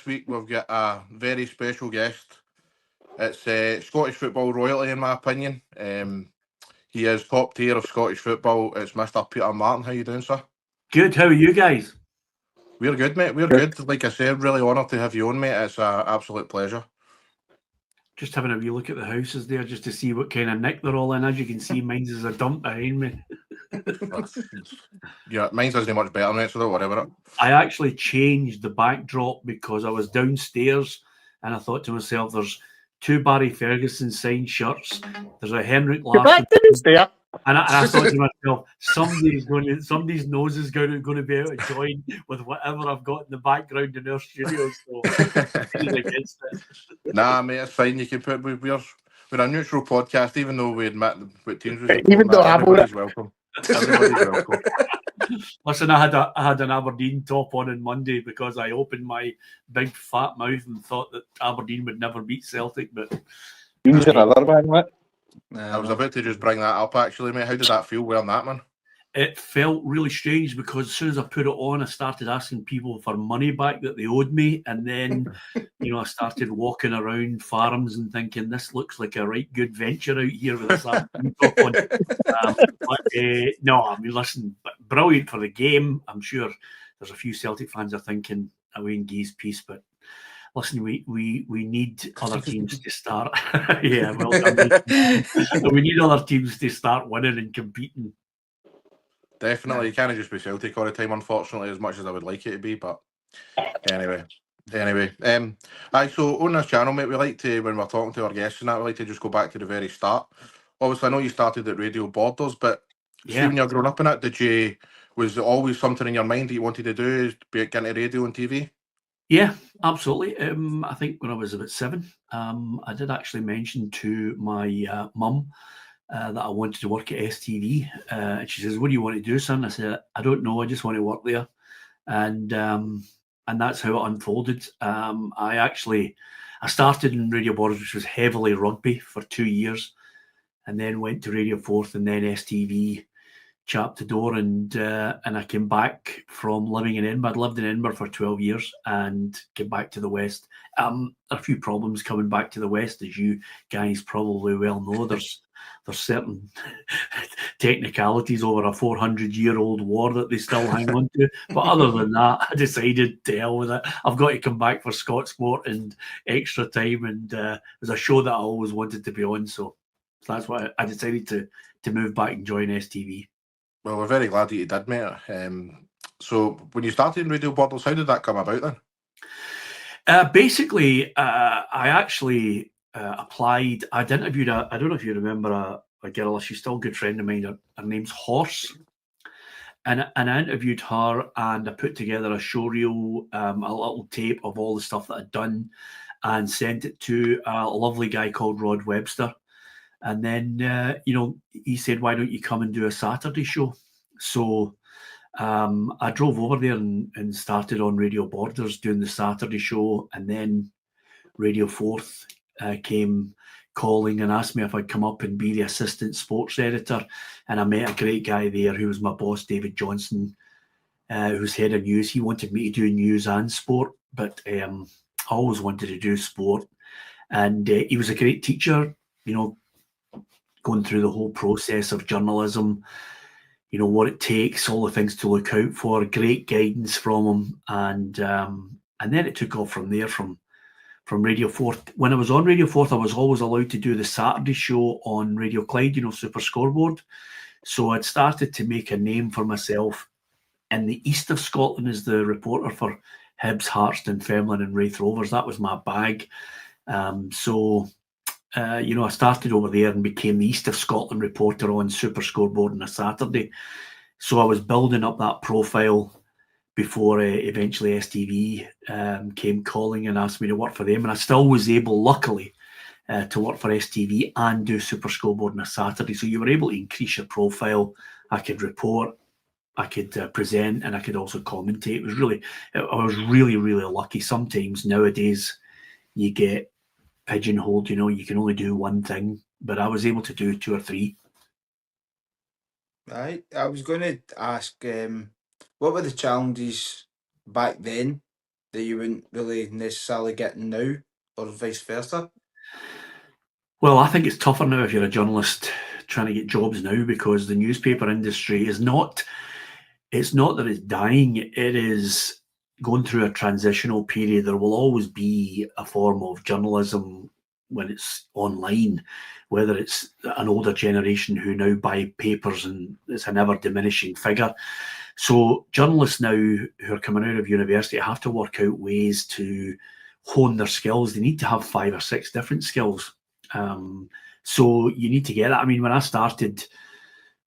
this week we've got a very special guest. It's Scottish football royalty, in my opinion. He is top tier of Scottish football. It's Mr. Peter Martin. How you doing, sir? Good. How are you guys? We're good, mate. We're good. Like I said, really honoured to have you on, mate. It's an absolute pleasure. Just having a wee look at the houses there just to see what kind of nick they're all in. As you can see, mine's is a dump behind me. Yeah, mine's isn't much better, mate, so don't worry about it. I actually changed the backdrop because I was downstairs and I thought to myself, there's 2 Barry Ferguson signed shirts. There's a Henrik Larsson. And I thought to myself, somebody's nose is going to be out of joint with whatever I've got in the background in our studio. So I'm against it. Nah, mate, it's fine. You can put we're a neutral podcast, even though we admit what teams we support. Even though everybody's welcome. Everybody's welcome. Listen, I had an Aberdeen top on Monday because I opened my big fat mouth and thought that Aberdeen would never beat Celtic, but Use another one, mate. I was about to just bring that up, actually, mate. How did that feel wearing that, man? It felt really strange because as soon as I put it on, I started asking people for money back that they owed me. And then, I started walking around farms and thinking, this looks like a right good venture out here with this top on. No, I mean, listen, brilliant for the game. I'm sure there's a few Celtic fans are thinking away in Gay's piece, but listen, we need other teams to start. Yeah, well done. We need other teams to start winning and competing. Definitely, you can't just be Celtic all the time, unfortunately, as much as I would like it to be. But anyway. So on this channel, mate, we like to, when we're talking to our guests and that, we like to just go back to the very start. Obviously, I know you started at Radio Borders, but see, when you're growing up in it, was it always something in your mind that you wanted to do, is get into radio and TV? Yeah, absolutely. I think when I was about 7, I did actually mention to my mum that I wanted to work at STV. And she says, what do you want to do, son? I said, I don't know. I just want to work there. And that's how it unfolded. I started in Radio Borders, which was heavily rugby, for 2 years, and then went to Radio 4th and then STV, chapped the door, and I came back from living in Edinburgh. I'd lived in Edinburgh for 12 years and came back to the West. A few problems coming back to the West, as you guys probably well know. There's certain technicalities over a 400-year-old war that they still hang on to. But other than that, I decided to hell with it. I've got to come back for Scotsport and Extra Time, and it was a show that I always wanted to be on. So that's why I decided to move back and join STV. Well, we're very glad that you did, mate. So when you started in Radio Borders, how did that come about then? Basically, I actually applied. I'd interviewed I don't know if you remember a girl. She's still a good friend of mine. Her name's Horse. And I interviewed her, and I put together a showreel, a little tape of all the stuff that I'd done, and sent it to a lovely guy called Rod Webster. And then, he said, why don't you come and do a Saturday show? So I drove over there and started on Radio Borders doing the Saturday show. And then Radio 4th came calling and asked me if I'd come up and be the assistant sports editor. And I met a great guy there who was my boss, David Johnson, who's head of news. He wanted me to do news and sport, but I always wanted to do sport. And he was a great teacher, going through the whole process of journalism, what it takes, all the things to look out for, great guidance from him. And then it took off from there, from Radio 4th. When I was on Radio 4th, I was always allowed to do the Saturday show on Radio Clyde, Super Scoreboard. So I'd started to make a name for myself in the east of Scotland as the reporter for Hibs, Hearts, Dunfermline and Raith Rovers. That was my bag. I started over there and became the East of Scotland reporter on Super Scoreboard on a Saturday. So I was building up that profile before eventually STV came calling and asked me to work for them. And I still was able, luckily, to work for STV and do Super Scoreboard on a Saturday. So you were able to increase your profile. I could report, I could present, and I could also commentate. I was really, really lucky. Sometimes nowadays you get pigeonholed, you can only do one thing, but I was able to do 2 or 3. Right. I was going to ask, what were the challenges back then that you wouldn't really necessarily get now, or vice versa? Well, I think it's tougher now if you're a journalist trying to get jobs now, because the newspaper industry is not, it's not that it's dying, it is going through a transitional period. There will always be a form of journalism when it's online, whether it's an older generation who now buy papers, and it's an ever diminishing figure. So journalists now who are coming out of university have to work out ways to hone their skills. They need to have 5 or 6 different skills. So you need to get that. I mean, when I started,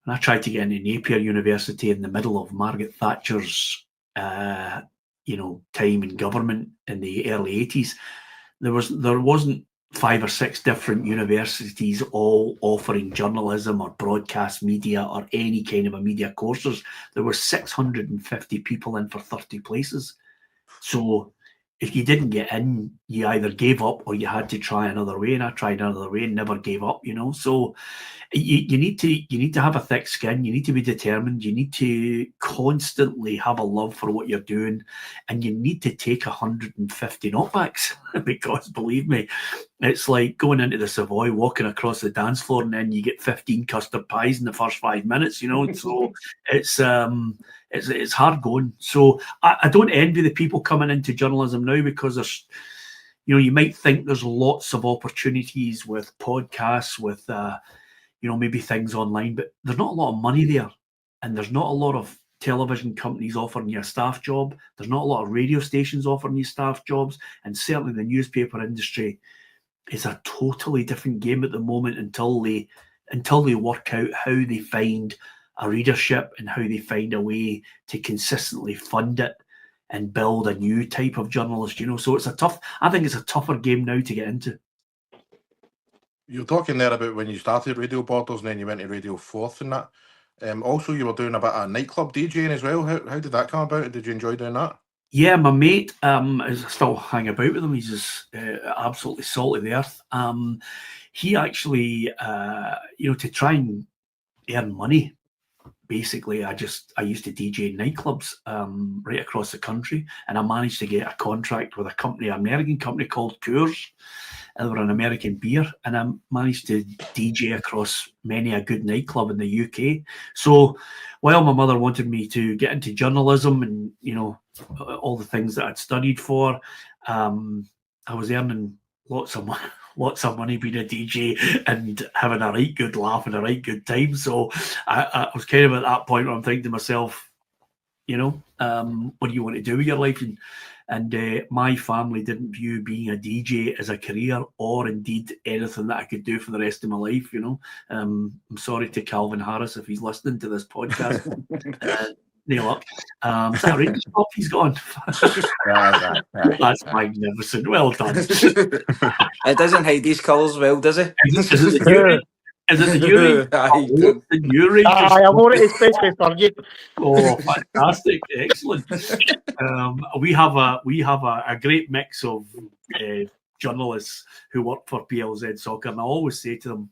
when I tried to get into Napier University in the middle of Margaret Thatcher's, time in government in the early 80s, there wasn't 5 or 6 different universities all offering journalism or broadcast media or any kind of a media courses. There were 650 people in for 30 places. So if you didn't get in, you either gave up or you had to try another way. And I tried another way and never gave up, So you need to have a thick skin. You need to be determined. You need to constantly have a love for what you're doing, and you need to take 150 knockbacks because believe me, it's like going into the Savoy, walking across the dance floor, and then you get 15 custard pies in the first 5 minutes. So it's hard going. So I don't envy the people coming into journalism now, because there's, you might think there's lots of opportunities with podcasts, with maybe things online, but there's not a lot of money there, and there's not a lot of television companies offering you a staff job. There's not a lot of radio stations offering you staff jobs, and certainly the newspaper industry is a totally different game at the moment until they work out how they find a readership and how they find a way to consistently fund it and build a new type of journalist. So I think it's a tougher game now to get into. You're talking there about when you started Radio Borders and then you went to Radio Forth and that. Also, you were doing a bit of nightclub DJing as well. How did that come about? Did you enjoy doing that? Yeah, my mate, I still hang about with him. He's just absolutely salt of the earth. He actually, to try and earn money, basically, I used to DJ in nightclubs right across the country, and I managed to get a contract with an American company called Coors. They were an American beer, and I managed to DJ across many a good nightclub in the UK. So while my mother wanted me to get into journalism and, all the things that I'd studied for, I was earning lots of money being a DJ and having a right good laugh and a right good time. So I was kind of at that point where I'm thinking to myself, what do you want to do with your life? And my family didn't view being a DJ as a career, or indeed anything that I could do for the rest of my life. I'm sorry to Calvin Harris if he's listening to this podcast. Nail up. Is that Rangers pop he's gone? That's magnificent. Well done. It doesn't hide these colours well, does it? Is it the Uri? Is it the Uri? The Uri. I wore it especially for you. Oh, fantastic! Excellent. We have a great mix of journalists who work for PLZ Soccer, and I always say to them,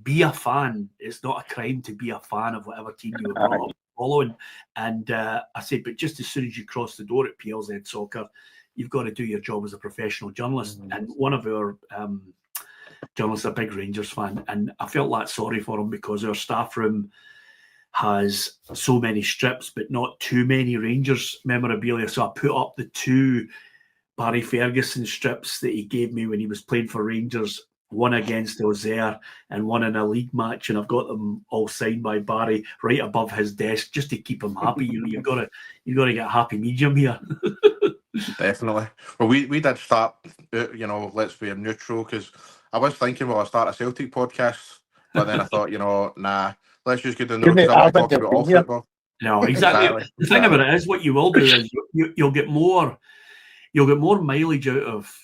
be a fan. It's not a crime to be a fan of whatever team you were brought up following. And I said, but just as soon as you cross the door at PLZ Soccer, you've got to do your job as a professional journalist. And one of our journalists, a big Rangers fan, and I felt that sorry for him, because our staff room has so many strips, but not too many Rangers memorabilia. So I put up the 2 Barry Ferguson strips that he gave me when he was playing for Rangers, one against Auxerre and one in a league match, and I've got them all signed by Barry right above his desk just to keep him happy. You've got to get a happy medium here. Definitely. Well, we did start, let's be neutral, because I was thinking, I start a Celtic podcast, but then I thought, nah, let's just get the notes. I want to talk about all football. No, exactly. The thing about it is, what you will do is you'll get more mileage out of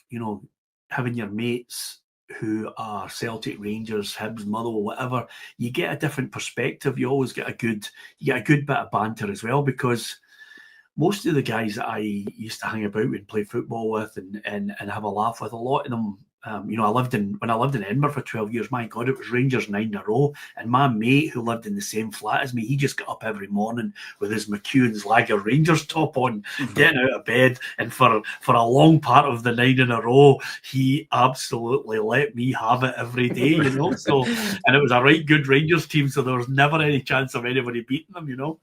having your mates who are Celtic, Rangers, Hibs, Motherwell, whatever. You get a different perspective. You always get a good bit of banter as well, because most of the guys that I used to hang about with and play football with and have a laugh with, a lot of them when I lived in Edinburgh for 12 years, my God, it was Rangers 9 in a row. And my mate who lived in the same flat as me, he just got up every morning with his McEwen's Lager Rangers top on, getting out of bed. And for a long part of the 9 in a row, he absolutely let me have it every day, So, and it was a right good Rangers team, so there was never any chance of anybody beating them,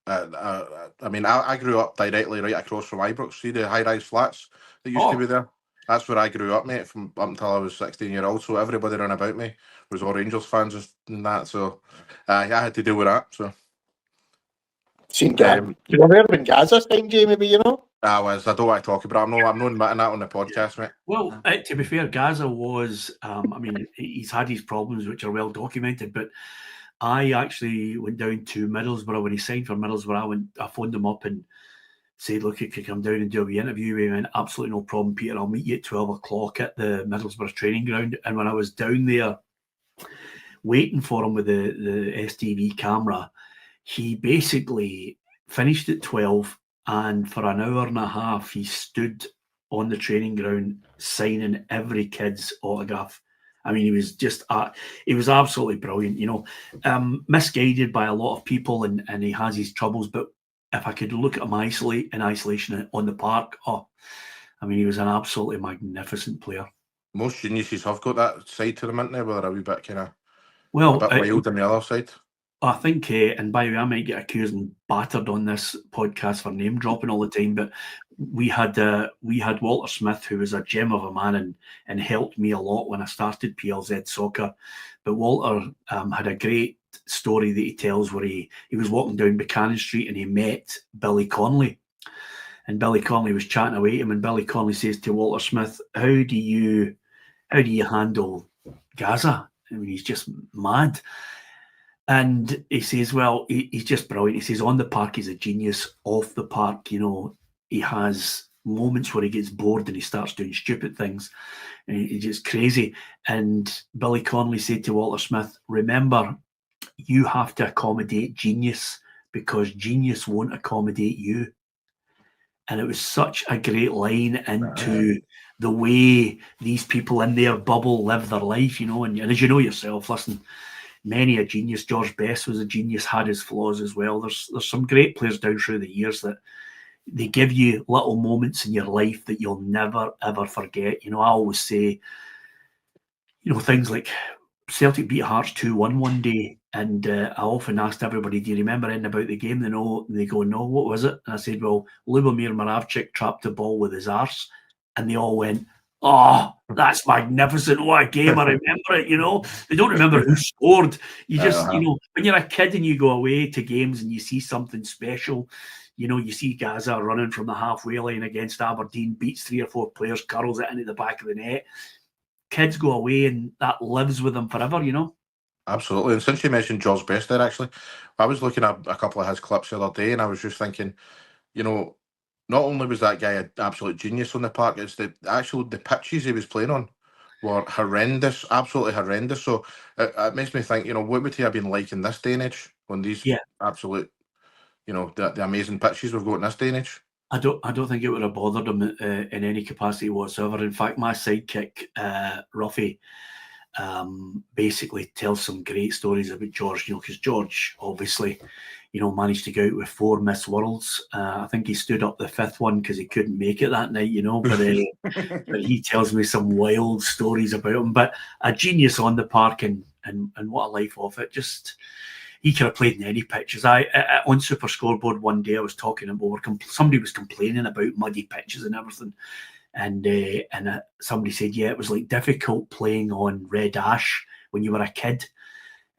I grew up directly right across from Ibrox. See the high-rise flats that used to be there? That's where I grew up, mate, from up until I was 16 years old. So everybody around about me was all Rangers fans and that. So I had to deal with that. So You were there when Gaza signed you, maybe, I was. I don't want to talk about it. I'm not admitting that on the podcast, mate. Well, to be fair, Gaza was, he's had his problems, which are well documented, but I actually went down to Middlesbrough when he signed for Middlesbrough. I phoned him up and said, look, if you come down and do a wee interview, he went, absolutely no problem, Peter. I'll meet you at 12 o'clock at the Middlesbrough training ground. And when I was down there waiting for him with the STV camera, he basically finished at 12, and for an hour and a half, he stood on the training ground signing every kid's autograph. I mean, he was just, he was absolutely brilliant, misguided by a lot of people, and he has his troubles. But if I could look at him in isolation on the park, he was an absolutely magnificent player. Most geniuses have got that side to them, isn't they? Where they're a wee bit kind of a bit wild on the other side. I think, and by the way, I might get accused and battered on this podcast for name dropping all the time, but we had Walter Smith, who was a gem of a man and helped me a lot when I started PLZ Soccer. But Walter had a great story that he tells where he was walking down Buchanan Street and he met Billy Connolly. And Billy Connolly was chatting away to him, and Billy Connolly says to Walter Smith, how do you handle Gaza? I mean, he's just mad. And he says, well, he's just brilliant. He says, on the park, he's a genius. Off the park, he has moments where he gets bored and he starts doing stupid things. And he's just crazy. And Billy Connolly said to Walter Smith, remember, you have to accommodate genius because genius won't accommodate you. And it was such a great line into the way these people in their bubble live their life, and as you know yourself, listen, many a genius. George Best was a genius, had his flaws as well. There's some great players down through the years that they give you little moments in your life that you'll never, ever forget. I always say, things like Celtic beat Hearts 2-1 one day, and I often asked everybody, do you remember anything about the game? They go, no, what was it? And I said, well, Lubomir Moravcik trapped the ball with his arse, and they all went, oh, that's magnificent. What a game. I remember it, They don't remember who scored. You just, when you're a kid and you go away to games and you see something special, you see Gaza running from the halfway line against Aberdeen, beats 3 or 4 players, curls it into the back of the net. Kids go away and that lives with them forever, Absolutely. And since you mentioned George Best there, actually, I was looking at a couple of his clips the other day and I was just thinking, not only was that guy an absolute genius on the park, it's the pitches he was playing on were horrendous, absolutely horrendous. So it makes me think, what would he have been like in this day and age on these absolute, the amazing pitches we've got in this day and age? I don't think it would have bothered him in any capacity whatsoever. In fact, my sidekick, Ruffy, basically tells some great stories about George, because George obviously, managed to go out with 4 Miss Worlds. I think he stood up the 5th one because he couldn't make it that night, but he tells me some wild stories about him. But a genius on the park and what a life off it. Just, he could have played in any pitches. On Super Scoreboard one day, I was talking about, somebody was complaining about muddy pitches and everything. And somebody said, yeah, it was like difficult playing on red ash when you were a kid.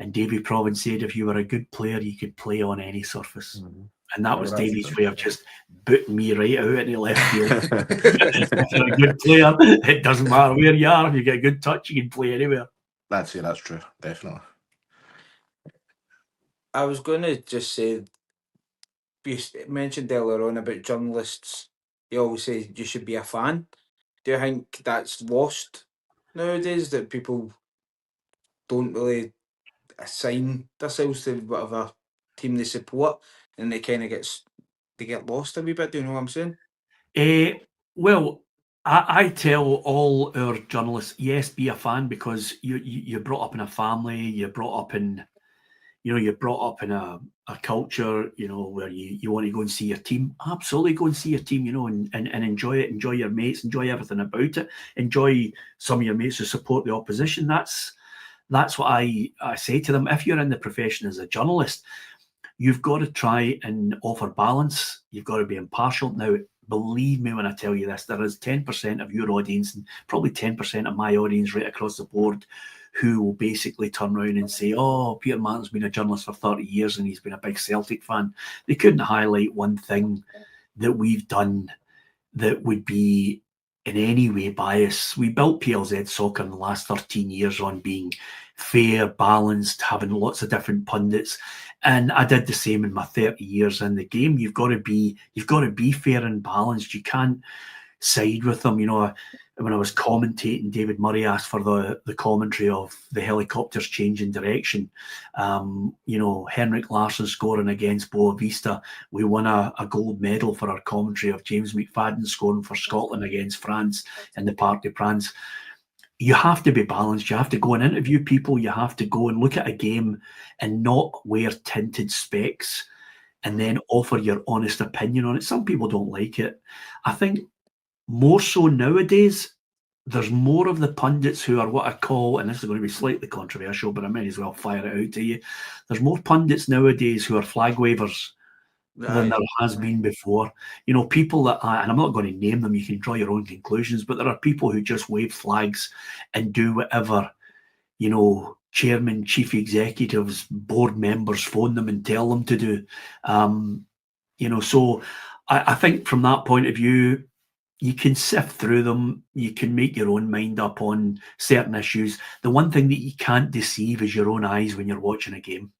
And Davy Province said, if you were a good player, you could play on any surface. Mm-hmm. And that was Davy's way of just booting me right out into left field. If you're a good player, it doesn't matter where you are. If you get a good touch, you can play anywhere. That's true, definitely. I was going to just say, you mentioned earlier on about journalists. You always say you should be a fan. Do you think that's lost nowadays, that people don't really assign themselves to whatever team they support, and they kind of get lost a wee bit? Do you know what I'm saying? Well, I tell all our journalists, yes, be a fan, because you're brought up in a family, you're brought up in, you're brought up in a culture, where you want to go and see your team. Absolutely go and see your team, and enjoy it, enjoy your mates, enjoy everything about it, enjoy some of your mates who support the opposition. That's what I say to them. If you're in the profession as a journalist, you've got to try and offer balance. You've got to be impartial. Now, believe me when I tell you this, there is 10% of your audience and probably 10% of my audience right across the board who will basically turn around and say, oh, Peter Martin's been a journalist for 30 years and he's been a big Celtic fan. They couldn't highlight one thing that we've done that would be in any way biased. We built PLZ Soccer in the last 13 years on being fair, balanced, having lots of different pundits. And I did the same in my 30 years in the game. You've got to be fair and balanced. You can't side with them. When I was commentating, David Murray asked for the commentary of the helicopters changing direction. Henrik Larsson scoring against Boa Vista. We won a gold medal for our commentary of James McFadden scoring for Scotland against France in the Parc des Princes. You have to be balanced. You have to go and interview people. You have to go and look at a game and not wear tinted specs and then offer your honest opinion on it. Some people don't like it. I think more so nowadays, there's more of the pundits who are what I call, and this is going to be slightly controversial, but I might as well fire it out to you. There's more pundits nowadays who are flag wavers than there has been before. People that, and I'm not going to name them, you can draw your own conclusions, but there are people who just wave flags and do whatever, chairman, chief executives, board members phone them and tell them to do. So I think from that point of view, you can sift through them. You can make your own mind up on certain issues. The one thing that you can't deceive is your own eyes when you're watching a game.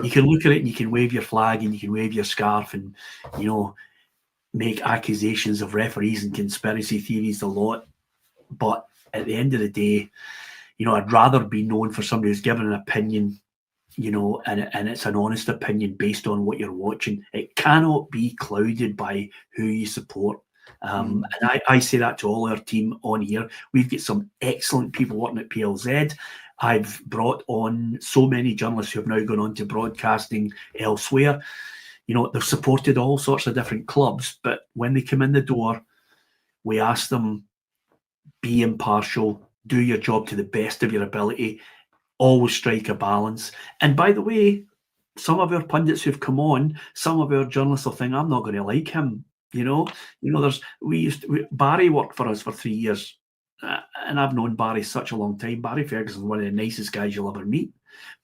You can look at it and you can wave your flag and you can wave your scarf and, make accusations of referees and conspiracy theories a lot. But at the end of the day, I'd rather be known for somebody who's given an opinion, and it's an honest opinion based on what you're watching. It cannot be clouded by who you support. And I say that to all our team on here. We've got some excellent people working at PLZ. I've brought on so many journalists who have now gone on to broadcasting elsewhere. They've supported all sorts of different clubs, but when they come in the door, we ask them, be impartial, do your job to the best of your ability, always strike a balance. And by the way, some of our pundits who've come on, some of our journalists will think, I'm not going to like him. Barry worked for us for 3 years, and I've known Barry such a long time. Barry Ferguson, one of the nicest guys you'll ever meet,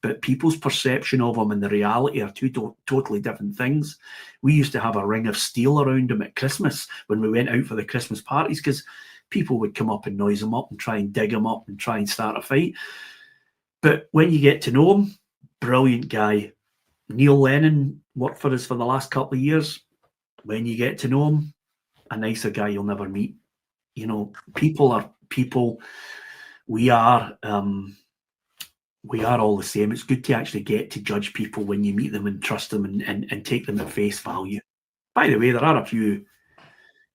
but people's perception of him and the reality are two totally different things. We used to have a ring of steel around him at Christmas when we went out for the Christmas parties, because people would come up and noise him up and try and dig him up and try and start a fight. But when you get to know him, brilliant guy. Neil Lennon worked for us for the last couple of years. When you get to know him, a nicer guy you'll never meet. People are people. We are all the same. It's good to actually get to judge people when you meet them and trust them and take them at face value. By the way, there are a few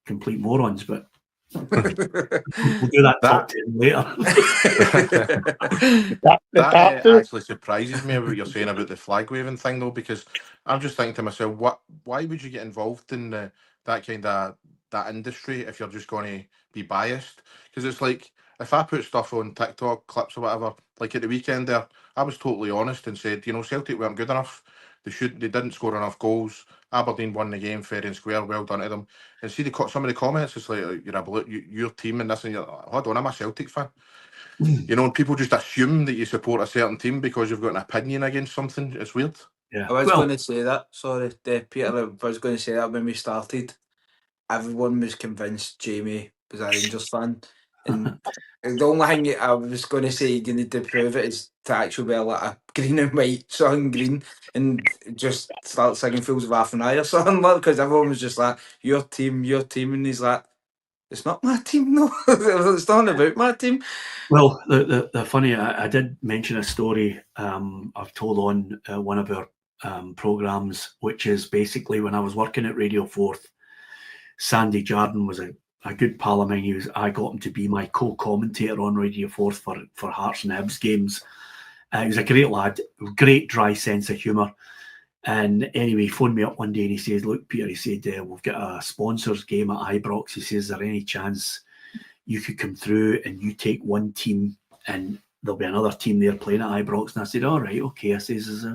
complete morons, but we'll do that top 10 later. That actually surprises me what you're saying about the flag waving thing, though, because I'm just thinking to myself, why would you get involved in that kind of that industry if you're just going to be biased? Because it's like, if I put stuff on TikTok, clips or whatever, like at the weekend there, I was totally honest and said, Celtic weren't good enough. They didn't score enough goals. Aberdeen won the game fair and square. Well done to them. And see some of the comments, it's like, your team and this, and you're like, hold on, I'm a Celtic fan. And people just assume that you support a certain team because you've got an opinion against something. It's weird. Yeah. I was going to say that. Sorry, Peter. I was going to say that when we started. Everyone was convinced Jamie was a Rangers fan. And the only thing I was going to say you need to prove it is to actually wear like a green and white sun green and just start singing Fools of Athenry or something, because everyone was just like, your team, and he's like, it's not my team, no. It's not about my team. Well, the funny, I did mention a story I've told on one of our programmes, which is basically when I was working at Radio 4th, Sandy Jardine was a a good pal of mine. I got him to be my co-commentator on Radio 4 for Hearts and Hibs games. He was a great lad, great dry sense of humour. And anyway, he phoned me up one day and he says, "Look, Peter," he said, "we've got a sponsors game at Ibrox." He says, "Is there any chance you could come through and you take one team and there'll be another team there playing at Ibrox?" And I said, "All right, okay." I says, "Is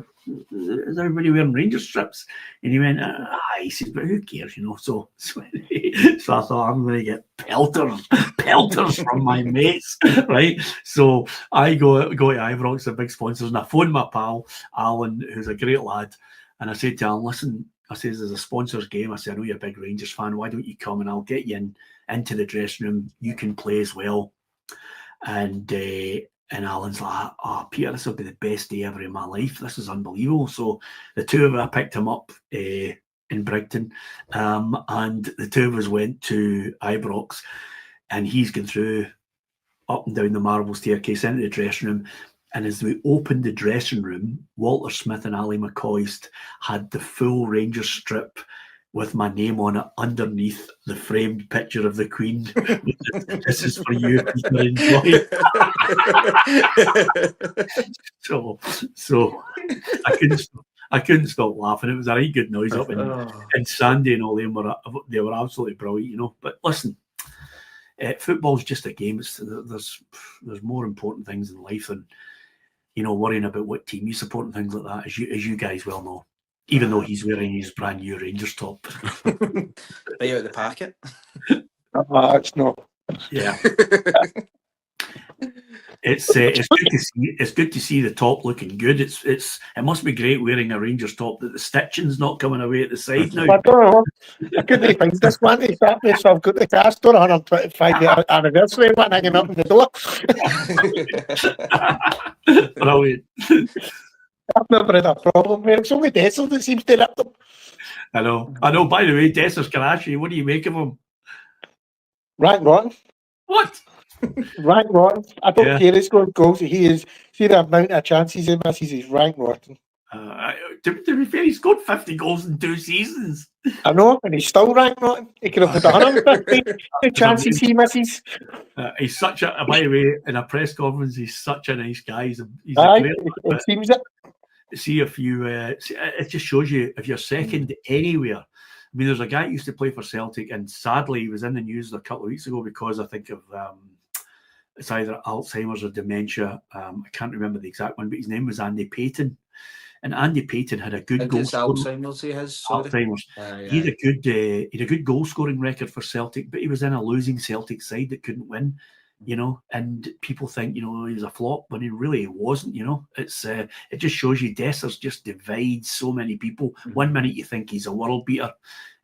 everybody wearing Rangers strips?" And he went, "Aye." He says, "But who cares, you know?" So I thought, I'm going to get pelters from my mates, right? So I go to Ibrox, the big sponsors, and I phoned my pal Alan, who's a great lad, and I said to Alan, "Listen," I says, "there's a sponsors game." I said, "I know you're a big Rangers fan. Why don't you come and I'll get you into the dressing room. You can play as well." And Alan's like, "Oh, Peter, this will be the best day ever in my life. This is unbelievable." So the two of us, I picked him up in Brigton, and the two of us went to Ibrox, and he's gone through up and down the marble staircase into the dressing room. And as we opened the dressing room, Walter Smith and Ali McCoist had the full Rangers strip with my name on it underneath the framed picture of the Queen. "This is for you, Peter. Enjoy." So I couldn't stop laughing. It was a right good noise up, and Sandy and all them were absolutely brilliant, you know. But listen, football's just a game. There's more important things in life than, you know, worrying about what team you support and things like that, as you guys well know. Even though he's wearing his brand new Rangers top. Right out of the packet. It's not. Yeah. It's good to see. It's good to see the top looking good. It must be great wearing a Rangers top that the stitching's not coming away at the side now. I don't know. I couldn't find this one to start with, so I've got the car store 125 anniversary one hanging up in the door. Brilliant. I've never had a problem with it. It's only Dessel that seems to rip them. I know. By the way, Desser's Karachi, what do you make of him? Rank rotten. What? Rank rotten. I don't care. He scored goals. He is. See the amount of chances he misses. He's rank rotten. To be fair, he scored 50 goals in 2 seasons. I know, and he's still rank rotten. He could have put 150 chances he misses. He's such a. By the way, in a press conference, he's such a nice guy. He's a great. It seems it. See if you. It just shows you if you're second anywhere. I mean, there's a guy who used to play for Celtic, and sadly, he was in the news a couple of weeks ago because I think of it's either Alzheimer's or dementia. I can't remember the exact one, but his name was Andy Payton. And Andy Payton had a good goal. Alzheimer's he has. Sorry. Alzheimer's. He had a good goal scoring record for Celtic, but he was in a losing Celtic side that couldn't win, you know. And people think, you know, he was a flop, but he really wasn't. You know, it just shows you Dessers just divides so many people. One minute you think he's a world beater,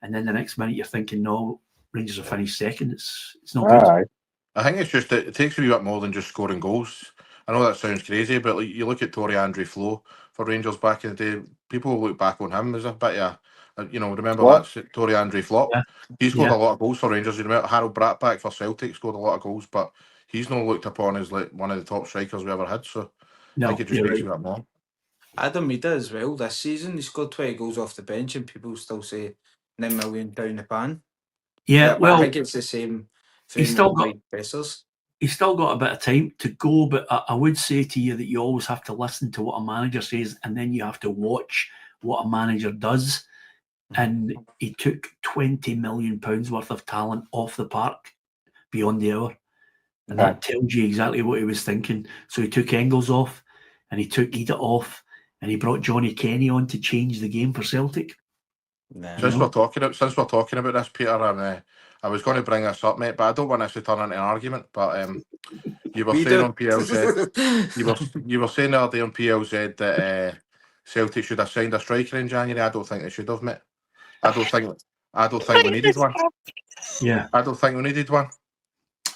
and then the next minute you're thinking, no, Rangers have finished second. It's not good. I think it's just it takes a wee bit more than just scoring goals. I know that sounds crazy, but like, you look at Torrey Andre Flo for Rangers back in the day. People will look back on him as a bit of you know, remember that Torrey Andre flop? Yeah. He scored a lot of goals for Rangers. You remember Harold Bratback for Celtic scored a lot of goals, but he's not looked upon as like one of the top strikers we ever had. So I think it just makes you that more. Adam Mida as well this season. He scored 20 goals off the bench, and people still say £9 million down the pan. Yeah, well, I think it's the same. He's still got a bit of time to go, but I would say to you that you always have to listen to what a manager says, and then you have to watch what a manager does. And he took £20 million worth of talent off the park beyond the hour, and that tells you exactly what he was thinking. So he took Engels off, and he took Ida off, and he brought Johnny Kenny on to change the game for Celtic. Since we're talking about this, Peter, I was going to bring this up, mate, but I don't want this to turn into an argument. But you were saying on PLZ, you were saying the other day on PLZ that Celtic should have signed a striker in January. I don't think they should have, mate. I don't think we needed one. Yeah, I don't think we needed one.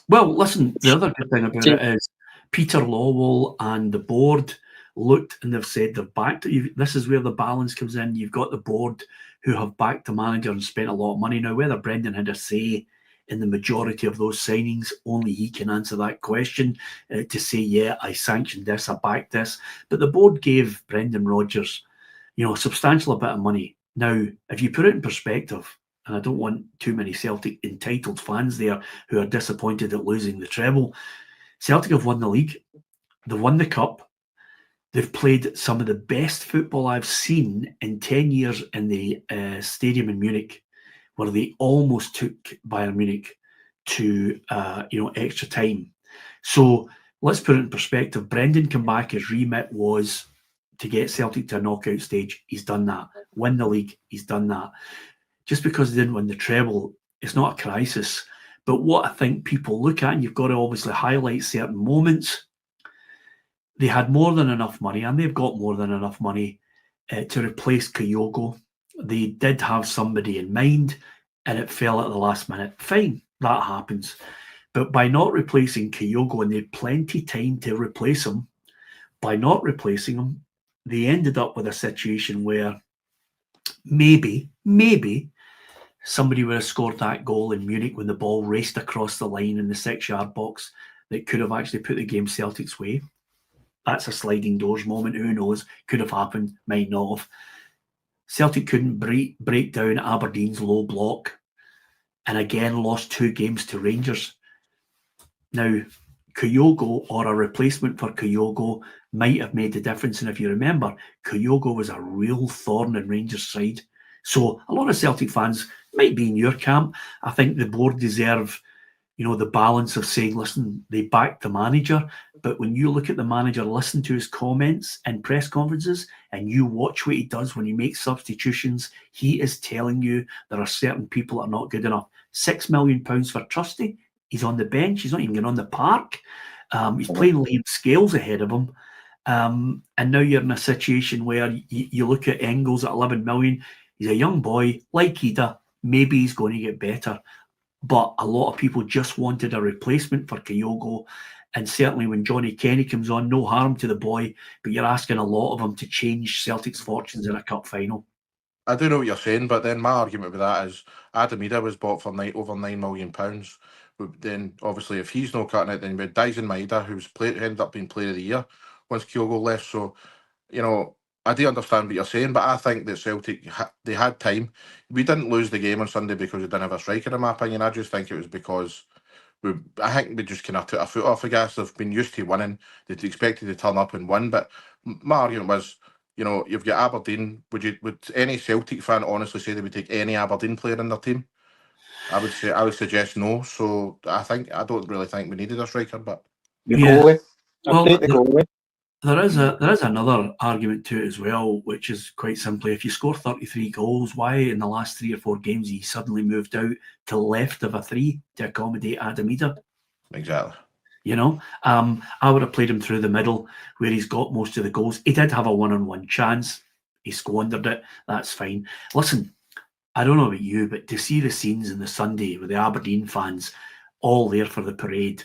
Well, listen, the other good thing about it is Peter Lawwell and the board looked and they've said they've backed it. This is where the balance comes in. You've got the board who have backed the manager and spent a lot of money. Now, whether Brendan had a say in the majority of those signings, only he can answer that question to say, yeah, I sanctioned this, I backed this. But the board gave Brendan Rodgers, you know, a substantial bit of money. Now, if you put it in perspective, and I don't want too many Celtic entitled fans there who are disappointed at losing the treble. Celtic have won the league. They've won the cup. They've played some of the best football I've seen in 10 years in the stadium in Munich, where they almost took Bayern Munich to extra time. So let's put it in perspective. Brendan came back, his remit was to get Celtic to a knockout stage. He's done that. Win the league, he's done that. Just because they didn't win the treble, it's not a crisis. But what I think people look at, and you've got to obviously highlight certain moments, they had more than enough money, and they've got more than enough money to replace Kyogo. They did have somebody in mind, and it fell at the last minute. Fine, that happens. But by not replacing Kyogo, and they had plenty time to replace him, by not replacing him, they ended up with a situation where maybe somebody would have scored that goal in Munich when the ball raced across the line in the 6-yard box that could have actually put the game Celtic's way. That's a sliding doors moment. Who knows? Could have happened, might not have. Celtic couldn't break down Aberdeen's low block, and again lost 2 games to Rangers. Now, Kyogo or a replacement for Kyogo might have made the difference. And if you remember, Kyogo was a real thorn in Rangers' side. So a lot of Celtic fans might be in your camp. I think the board deserve, the balance of saying, listen, they backed the manager. But when you look at the manager, listen to his comments in press conferences, and you watch what he does when he makes substitutions, he is telling you there are certain people that are not good enough. £6 million for Trusty. He's on the bench. He's not even getting on the park. He's playing Liam Scales ahead of him. And now you're in a situation where you look at Engels at 11 million. He's a young boy, like Ida. Maybe he's going to get better. But a lot of people just wanted a replacement for Kyogo. And certainly when Johnny Kenny comes on, no harm to the boy, but you're asking a lot of him to change Celtic's fortunes in a cup final. I do know what you're saying, but then my argument with that is Adam Ida was bought for over £9 million. But then obviously if he's not cutting it, then we had Dyson Maeda, who's ended up being player of the year once Kyogo left. So, I do understand what you're saying, but I think that Celtic, they had time. We didn't lose the game on Sunday because we didn't have a striker, in my opinion. I just think it was because I think we just kind of took our foot off the gas. They've been used to winning. They'd expected to turn up and win. But my argument was, you've got Aberdeen. Would any Celtic fan honestly say they would take any Aberdeen player in their team? I would suggest no. So I don't really think we needed a striker. But The goalie. I'll take the goalie. There is another argument to it as well, which is quite simply, if you score 33 goals, why in the last 3 or 4 games he suddenly moved out to left of a 3 to accommodate Adam Ida? Exactly. I would have played him through the middle where he's got most of the goals. He did have a one-on-one chance. He squandered it. That's fine. Listen, I don't know about you, but to see the scenes in the Sunday with the Aberdeen fans all there for the parade,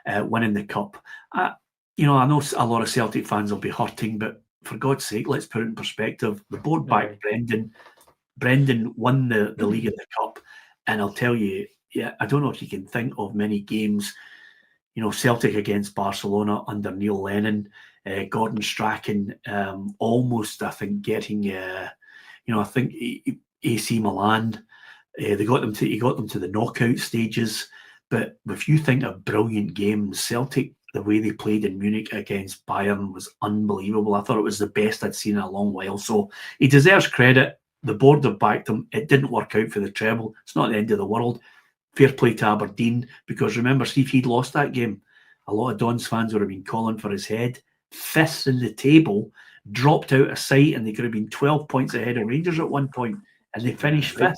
winning the cup, I know a lot of Celtic fans will be hurting, but for God's sake, let's put it in perspective. The board backed Brendan. Brendan won the league and the cup. And I'll tell you, I don't know if you can think of many games, Celtic against Barcelona under Neil Lennon, Gordon Strachan, almost, I think, getting, I think AC Milan, he got them to the knockout stages. But if you think of brilliant games, Celtic, the way they played in Munich against Bayern was unbelievable. I thought it was the best I'd seen in a long while. So he deserves credit. The board have backed him. It didn't work out for the treble. It's not the end of the world. Fair play to Aberdeen, because remember, see, if he'd lost that game, a lot of Don's fans would have been calling for his head. Fists in the table, dropped out of sight, and they could have been 12 points ahead of Rangers at one point, and they finished 5th.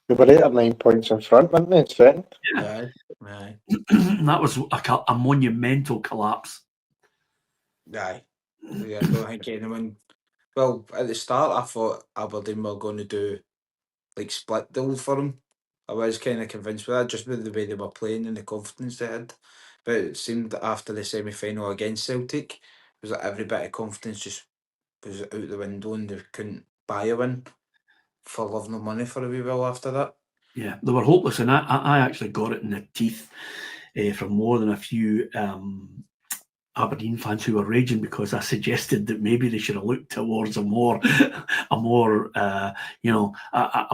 They were 8 or 9 points in front, weren't they? Second. Yeah. That was a monumental collapse. Aye. Yeah, I don't think anyone. Well, at the start, I thought Aberdeen were going to do like split deals for him. I was kind of convinced with that, just with the way they were playing and the confidence they had. But it seemed that after the semi-final against Celtic, it was like every bit of confidence just was out the window, and they couldn't buy a win for love nor money for a wee while after that. Yeah, they were hopeless, and I actually got it in the teeth from more than a few Aberdeen fans who were raging because I suggested that maybe they should have looked towards a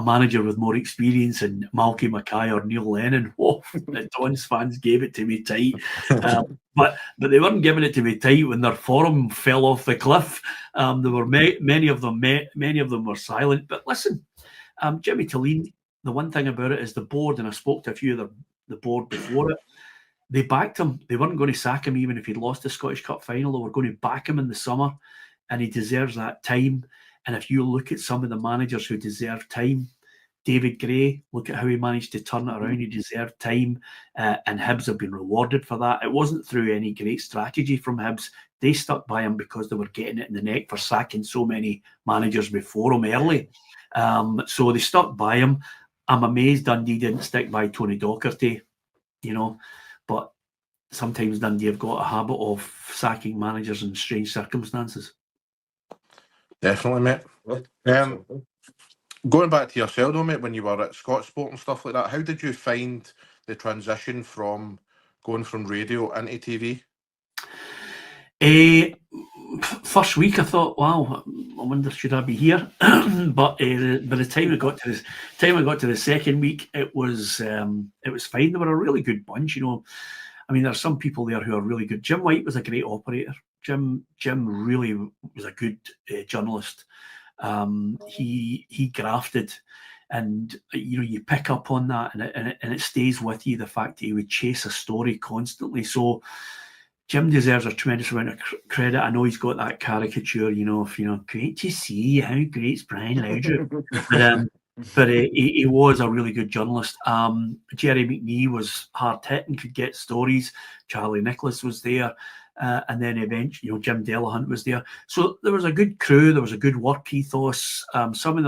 manager with more experience, and Malky Mackay or Neil Lennon. Oh, the Dons fans gave it to me tight, but they weren't giving it to me tight when their form fell off the cliff. There were many of them were silent. But listen, Jimmy Tilleen, the one thing about it is the board, and I spoke to a few of the board before it. They backed him. They weren't going to sack him even if he'd lost the Scottish Cup final. They were going to back him in the summer, and he deserves that time. And if you look at some of the managers who deserve time, David Gray, look at how he managed to turn it around. He deserved time, and Hibs have been rewarded for that. It wasn't through any great strategy from Hibs. They stuck by him because they were getting it in the neck for sacking so many managers before him early. So they stuck by him. I'm amazed Dundee didn't stick by Tony Docherty, but sometimes Dundee have got a habit of sacking managers in strange circumstances. Definitely, mate. Going back to yourself though, mate, when you were at Scotsport and stuff like that, how did you find the transition from going from radio into TV? First week I thought, wow, I wonder should I be here? But by the time I got to the second week, it was fine. They were a really good bunch, I mean, there are some people there who are really good. Jim White was a great operator. Jim really was a good journalist. He grafted, and you pick up on that, and it stays with you. The fact that he would chase a story constantly. So Jim deserves a tremendous amount of credit. I know he's got that caricature, great to see how great's Brian Laudrup. But he was a really good journalist. Jerry McNee was hard hitting, could get stories. Charlie Nicholas was there, and then eventually, Jim Delahunt was there. So there was a good crew. There was a good work ethos. Some of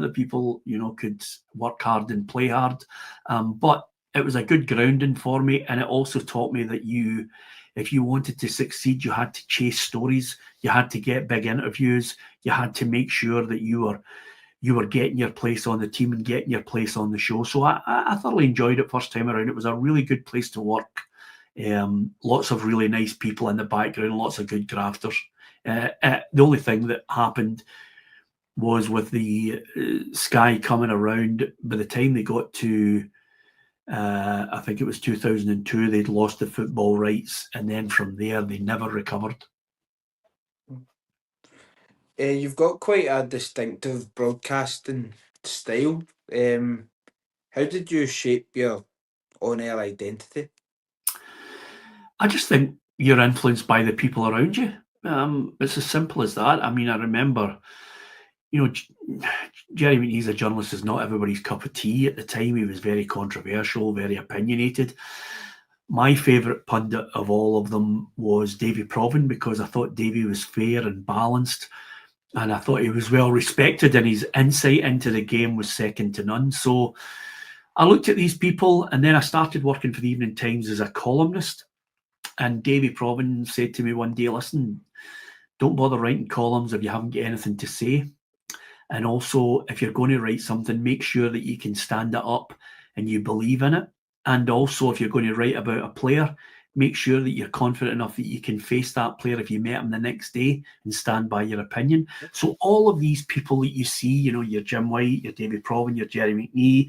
the people, could work hard and play hard. But it was a good grounding for me, and it also taught me that if you wanted to succeed, you had to chase stories. You had to get big interviews. You had to make sure that you were getting your place on the team and getting your place on the show. So I thoroughly enjoyed it first time around. It was a really good place to work. Lots of really nice people in the background, lots of good grafters. The only thing that happened was with the Sky coming around, by the time they got to, I think it was 2002, they'd lost the football rights, and then from there they never recovered. You've got quite a distinctive broadcasting style. How did you shape your on-air identity? I just think you're influenced by the people around you. It's as simple as that. I mean, I remember, Jerry McNee's a journalist is not everybody's cup of tea. At the time, he was very controversial, very opinionated. My favourite pundit of all of them was Davy Provan, because I thought Davy was fair and balanced, and I thought he was well respected, and his insight into the game was second to none. So I looked at these people, and then I started working for the Evening Times as a columnist. And Davy Provan said to me one day, listen, don't bother writing columns if you haven't got anything to say. And also, if you're going to write something, make sure that you can stand it up and you believe in it. And also, if you're going to write about a player, make sure that you're confident enough that you can face that player if you met him the next day and stand by your opinion. So all of these people that you see, your Jim White, your Davy Provan, your Jerry McNee,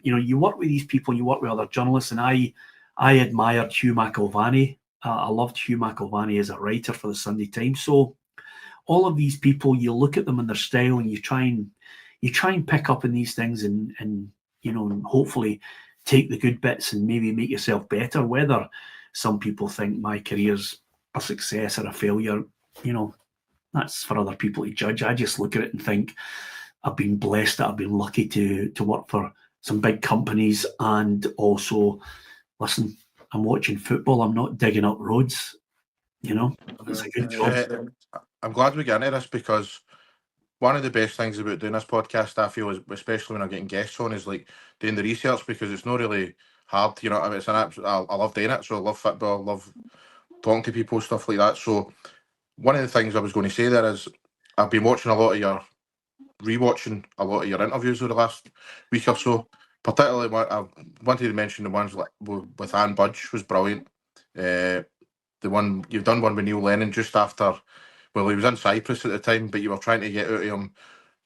you work with these people, you work with other journalists, and I admired Hugh McIlvanney. I loved Hugh McIlvanney as a writer for the Sunday Times. So all of these people, you look at them and their style, and you try and pick up in these things, and hopefully take the good bits and maybe make yourself better. Whether some people think my career's a success or a failure, that's for other people to judge. I just look at it and think I've been blessed that I've been lucky to work for some big companies, and also, listen, I'm watching football. I'm not digging up roads. It's a good job. I'm glad we get into this, because one of the best things about doing this podcast, I feel, is, especially when I'm getting guests on, is like doing the research, because it's not really hard. It's an absolute. I love doing it. So I love football. I love talking to people, stuff like that. So one of the things I was going to say there is I've been watching rewatching a lot of your interviews over the last week or so. Particularly, I wanted to mention the ones with Anne Budge was brilliant. the one you've done one with Neil Lennon just after. Well, he was in Cyprus at the time, but you were trying to get out of him,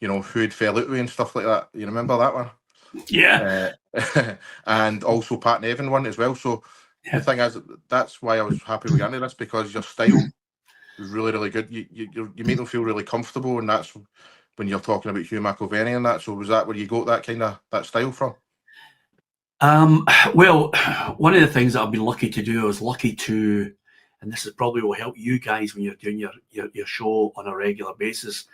you know, who had fell out with and stuff like that. You remember that one? Yeah. And also Pat Nevin one as well. So the thing is, that's why I was happy we got into this, because your style is really, really good. You make them feel really comfortable, and that's when you're talking about Hugh McIlvenney and that. So was that where you got that style from? Well, one of the things that I've been lucky to do, I was lucky to, and this is probably will help you guys when you're doing your show on a regular basis.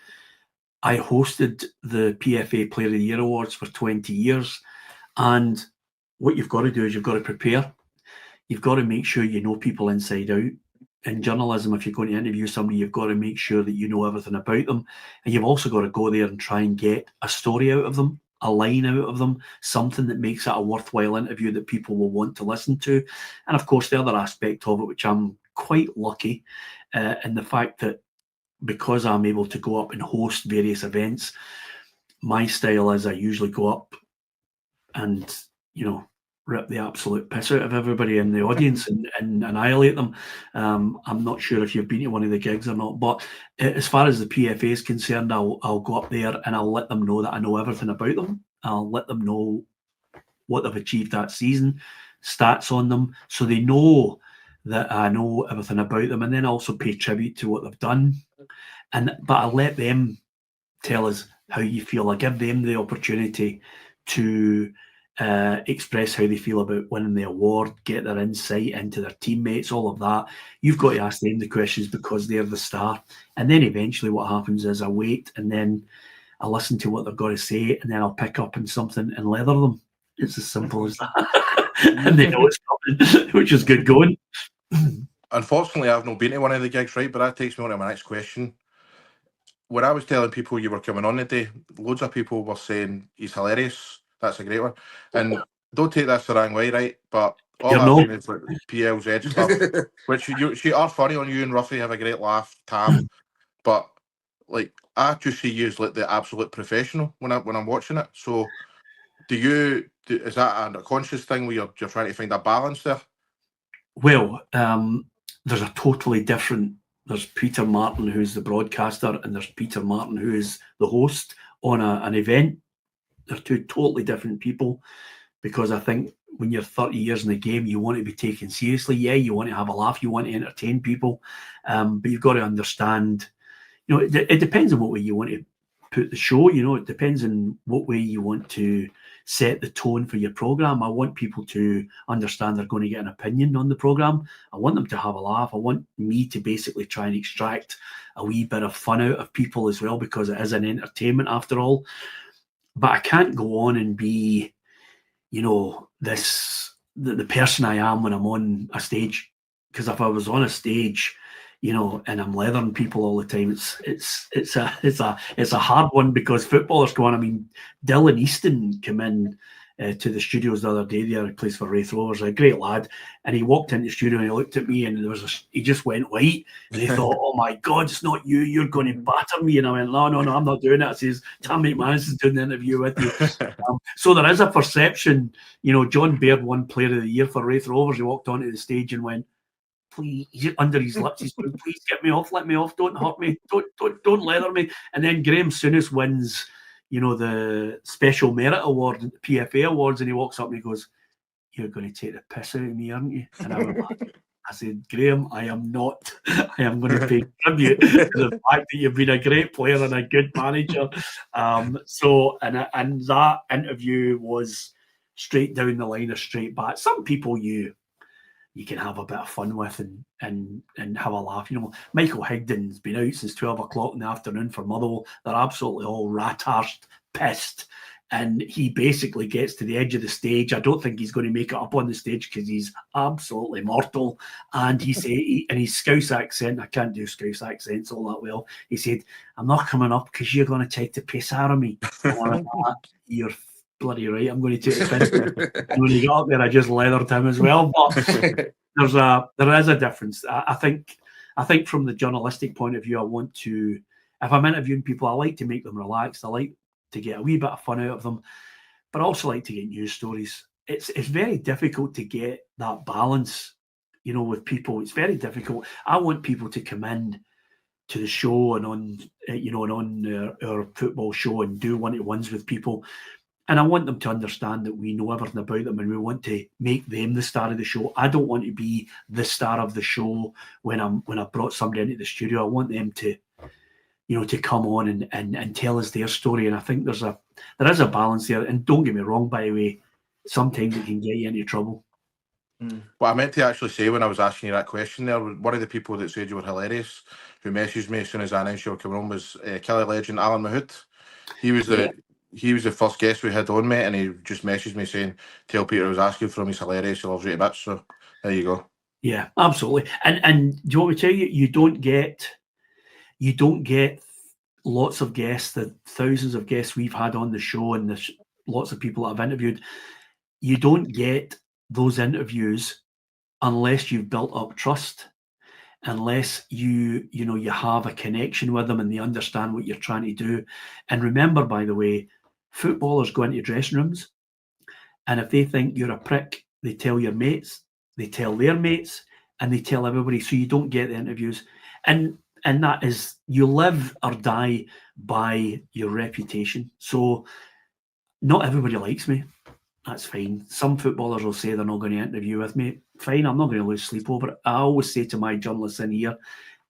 I hosted the PFA Player of the Year Awards for 20 years. And what you've got to do is you've got to prepare. You've got to make sure you know people inside out. In journalism, if you're going to interview somebody, you've got to make sure that you know everything about them. And you've also got to go there and try and get a story out of them, a line out of them, something that makes it a worthwhile interview that people will want to listen to. And of course, the other aspect of it, which I'm quite lucky in the fact that because I'm able to go up and host various events, my style is I usually go up and, you know, rip the absolute piss out of everybody in the audience and annihilate them. I'm not sure if you've been to one of the gigs or not, but as far as the PFA is concerned, I'll go up there and I'll let them know that I know everything about them. I'll let them know what they've achieved that season, stats on them, so they know that I know everything about them, and then also pay tribute to what they've done. But I let them tell us how you feel. I give them the opportunity to express how they feel about winning the award, get their insight into their teammates, all of that. You've got to ask them the questions because they're the star. And then eventually what happens is I wait and then I listen to what they've got to say, and then I'll pick up on something and leather them. It's as simple as that. And they know it's coming, which is good going. Unfortunately, I've not been to one of the gigs, right? But that takes me on to my next question. When I was telling people you were coming on today, loads of people were saying he's hilarious. That's a great one. And don't take this the wrong way, right? But all I've seen is like PLZ stuff, which you are funny on. You and Ruffy have a great laugh, Tam. But like, I just see you as like the absolute professional when I'm watching it. So, is that a conscious thing where you're trying to find a balance there? Well, there's a totally different. There's Peter Martin, who's the broadcaster, and there's Peter Martin, who is the host on an event. They're two totally different people, because I think when you're 30 years in the game, you want to be taken seriously. Yeah, you want to have a laugh, you want to entertain people, but you've got to understand, you know, it depends on what way you want to put the show. You know, it depends on what way you want to set the tone for your program. I want people to understand they're going to get an opinion on the program. I want them to have a laugh. I want me to basically try and extract a wee bit of fun out of people as well, because it is an entertainment after all. But I can't go on and be, you know, the person I am when I'm on a stage. Because if I was on a stage, you know, and I'm leathering people all the time, it's a hard one, because footballers go on. I mean, Dylan Easton came in to the studios the other day. The other place for Wraith Rovers, a great lad, and he walked into the studio and he looked at me, and he just went white, and he thought, "Oh my God, it's not you! You're going to batter me!" And I went, "No, I'm not doing it." I says, "Tam McManus is doing the interview with you." So there is a perception. You know, John Baird won Player of the Year for Wraith Rovers. He walked onto the stage and went, "Please," under his lips, he's going, "Please get me off, let me off, don't hurt me, don't leather me." And then Graham Souness wins, you know, the Special Merit Award at the PFA Awards, and he walks up and he goes, "You're going to take the piss out of me, aren't you?" And I said, "Graham, I am not. I am going to pay tribute to the fact that you've been a great player and a good manager." So that interview was straight down the line, a straight bat. Some people you can have a bit of fun with and have a laugh. You know, Michael Higdon's been out since 12 o'clock in the afternoon for Motherwell. They're absolutely all rat-arsed, pissed. And he basically gets to the edge of the stage. I don't think he's going to make it up on the stage because he's absolutely mortal. And he said, in his Scouse accent, I can't do Scouse accents all that well, he said, "I'm not coming up because you're going to take the piss out of me." And I went, "You're bloody right, I'm going to take the piss." And when he got up there, I just leathered him as well. But there is a difference. I think from the journalistic point of view, I want to, if I'm interviewing people, I like to make them relaxed. I like to get a wee bit of fun out of them, but I also like to get news stories. It's very difficult to get that balance, with people, it's very difficult. I want people to come in to the show and on, and on our football show and do one-to-ones with people. And I want them to understand that we know everything about them and we want to make them the star of the show. I don't want to be the star of the show when I brought somebody into the studio. I want them to, to come on and tell us their story. And I think there is a balance there. And don't get me wrong, by the way, sometimes it can get you into trouble. What I meant to actually say when I was asking you that question there, one of the people that said you were hilarious, who messaged me as soon as I announced you were coming on, was Kelly legend Alan Mahood. He was the first guest we had on, mate, and he just messaged me saying, "Tell Peter I was asking for him. He's hilarious. He loves you to bits." So there you go. Yeah, absolutely. And do you want me to tell you, you don't get lots of guests, the thousands of guests we've had on the show, and there's lots of people that I've interviewed. You don't get those interviews unless you've built up trust, unless you have a connection with them and they understand what you're trying to do. And remember, by the way, footballers go into dressing rooms, and if they think you're a prick, they tell your mates, they tell their mates, and they tell everybody. So you don't get the interviews. And that is, you live or die by your reputation. So not everybody likes me. That's fine. Some footballers will say they're not going to interview with me. Fine, I'm not going to lose sleep over it. I always say to my journalists in here,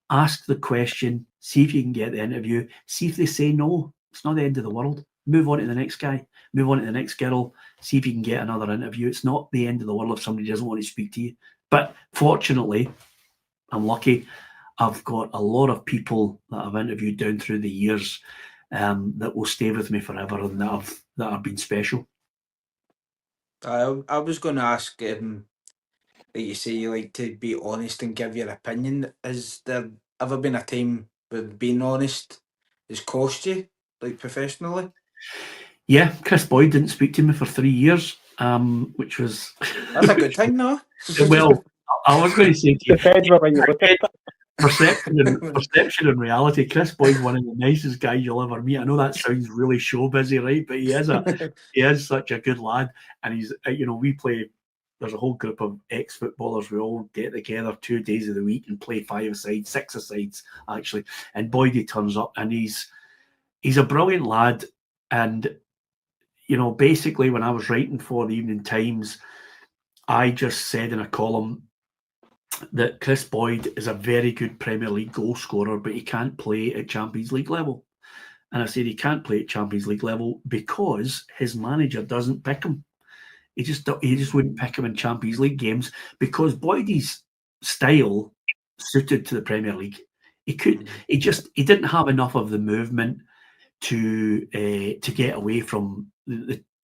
ask the question, see if you can get the interview, see if they say no. It's not the end of the world. Move on to the next guy, move on to the next girl, see if you can get another interview. It's not the end of the world if somebody doesn't want to speak to you. But fortunately, I'm lucky. I've got a lot of people that I've interviewed down through the years that will stay with me forever and that have been special. I was going to ask, like you say, you like to be honest and give your opinion. Has there ever been a time where being honest has cost you, like professionally? Yeah, Chris Boyd didn't speak to me for 3 years, which was... That's a good thing, no? Well, I was going to say to you, Depends whether you look at it. Perception and reality. Chris Boyd's one of the nicest guys you'll ever meet. I know that sounds really show busy, right? But he is such a good lad, and he's we play. There's a whole group of ex-footballers. We all get together 2 days of the week and play 5-a-side, 6-a-sides actually. And Boydie turns up, and he's a brilliant lad. And basically, when I was writing for the Evening Times, I just said in a column that Chris Boyd is a very good Premier League goal scorer, but he can't play at Champions League level. And I said he can't play at Champions League level because his manager doesn't pick him. He just wouldn't pick him in Champions League games because Boydie's style suited to the Premier League. He didn't have enough of the movement to get away from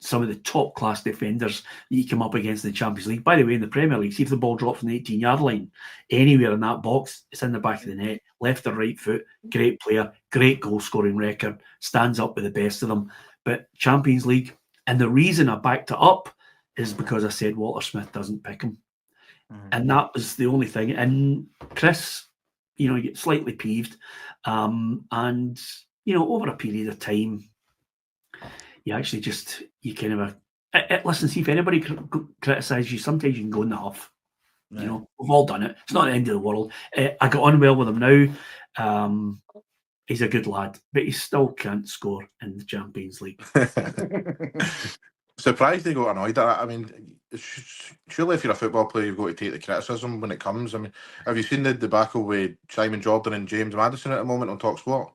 some of the top class defenders that you come up against in the Champions League. By the way, in the Premier League, see if the ball drops from the 18-yard line, anywhere in that box, it's in the back of the net, left or right foot, great player, great goal scoring record, stands up with the best of them. But Champions League, and the reason I backed it up is because I said Walter Smith doesn't pick him. And that was the only thing. And Chris, you get slightly peeved. And, over a period of time, you actually listen, see if anybody criticises you, sometimes you can go in the huff. Right. We've all done it. It's not the end of the world. I got on well with him now. He's a good lad, but he still can't score in the Champions League. Surprised they got annoyed at that. I mean, surely if you're a football player, you've got to take the criticism when it comes. I mean, have you seen the debacle with Simon Jordan and James Maddison at the moment on Talksport?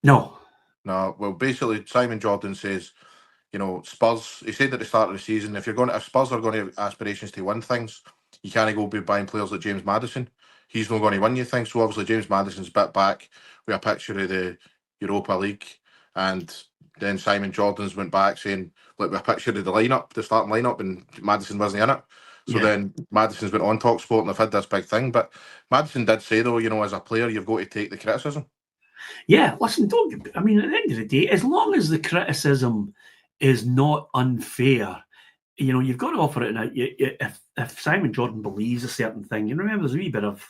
No. Well, basically, Simon Jordan says, Spurs, he said at the start of the season, if Spurs are going to have aspirations to win things, you can't go be buying players like James Maddison. He's not going to win you things. So obviously James Maddison's bit back with a picture of the Europa League, and then Simon Jordan's went back saying, look, with a picture of the starting lineup, and Maddison wasn't in it. So then Maddison's went on Talksport and they've had this big thing. But Maddison did say, though, as a player, you've got to take the criticism. Yeah, listen, at the end of the day, as long as the criticism is not unfair, you've got to offer it. Now, if Simon Jordan believes a certain thing, remember there's a wee bit of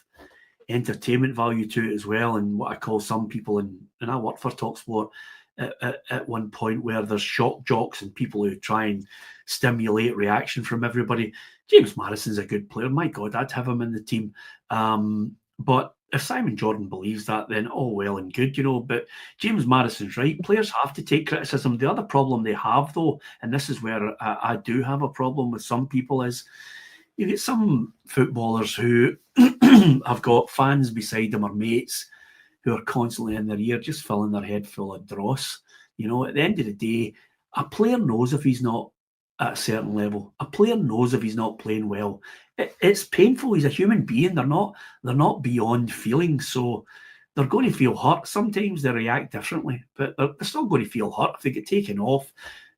entertainment value to it as well, and what I call some people, and I work for Talksport, at one point, where there's shock jocks and people who try and stimulate reaction from everybody. James Maddison's a good player. My God, I'd have him in the team. But if Simon Jordan believes that, then all well and good, But James Maddison's right. Players have to take criticism. The other problem they have, though, and this is where I do have a problem with some people, is you get some footballers who have got fans beside them or mates who are constantly in their ear, just filling their head full of dross. At the end of the day, a player knows if he's not at a certain level. A player knows if he's not playing well. It's painful. He's a human being. They're not beyond feelings, so they're going to feel hurt. Sometimes they react differently, but they're still going to feel hurt if they get taken off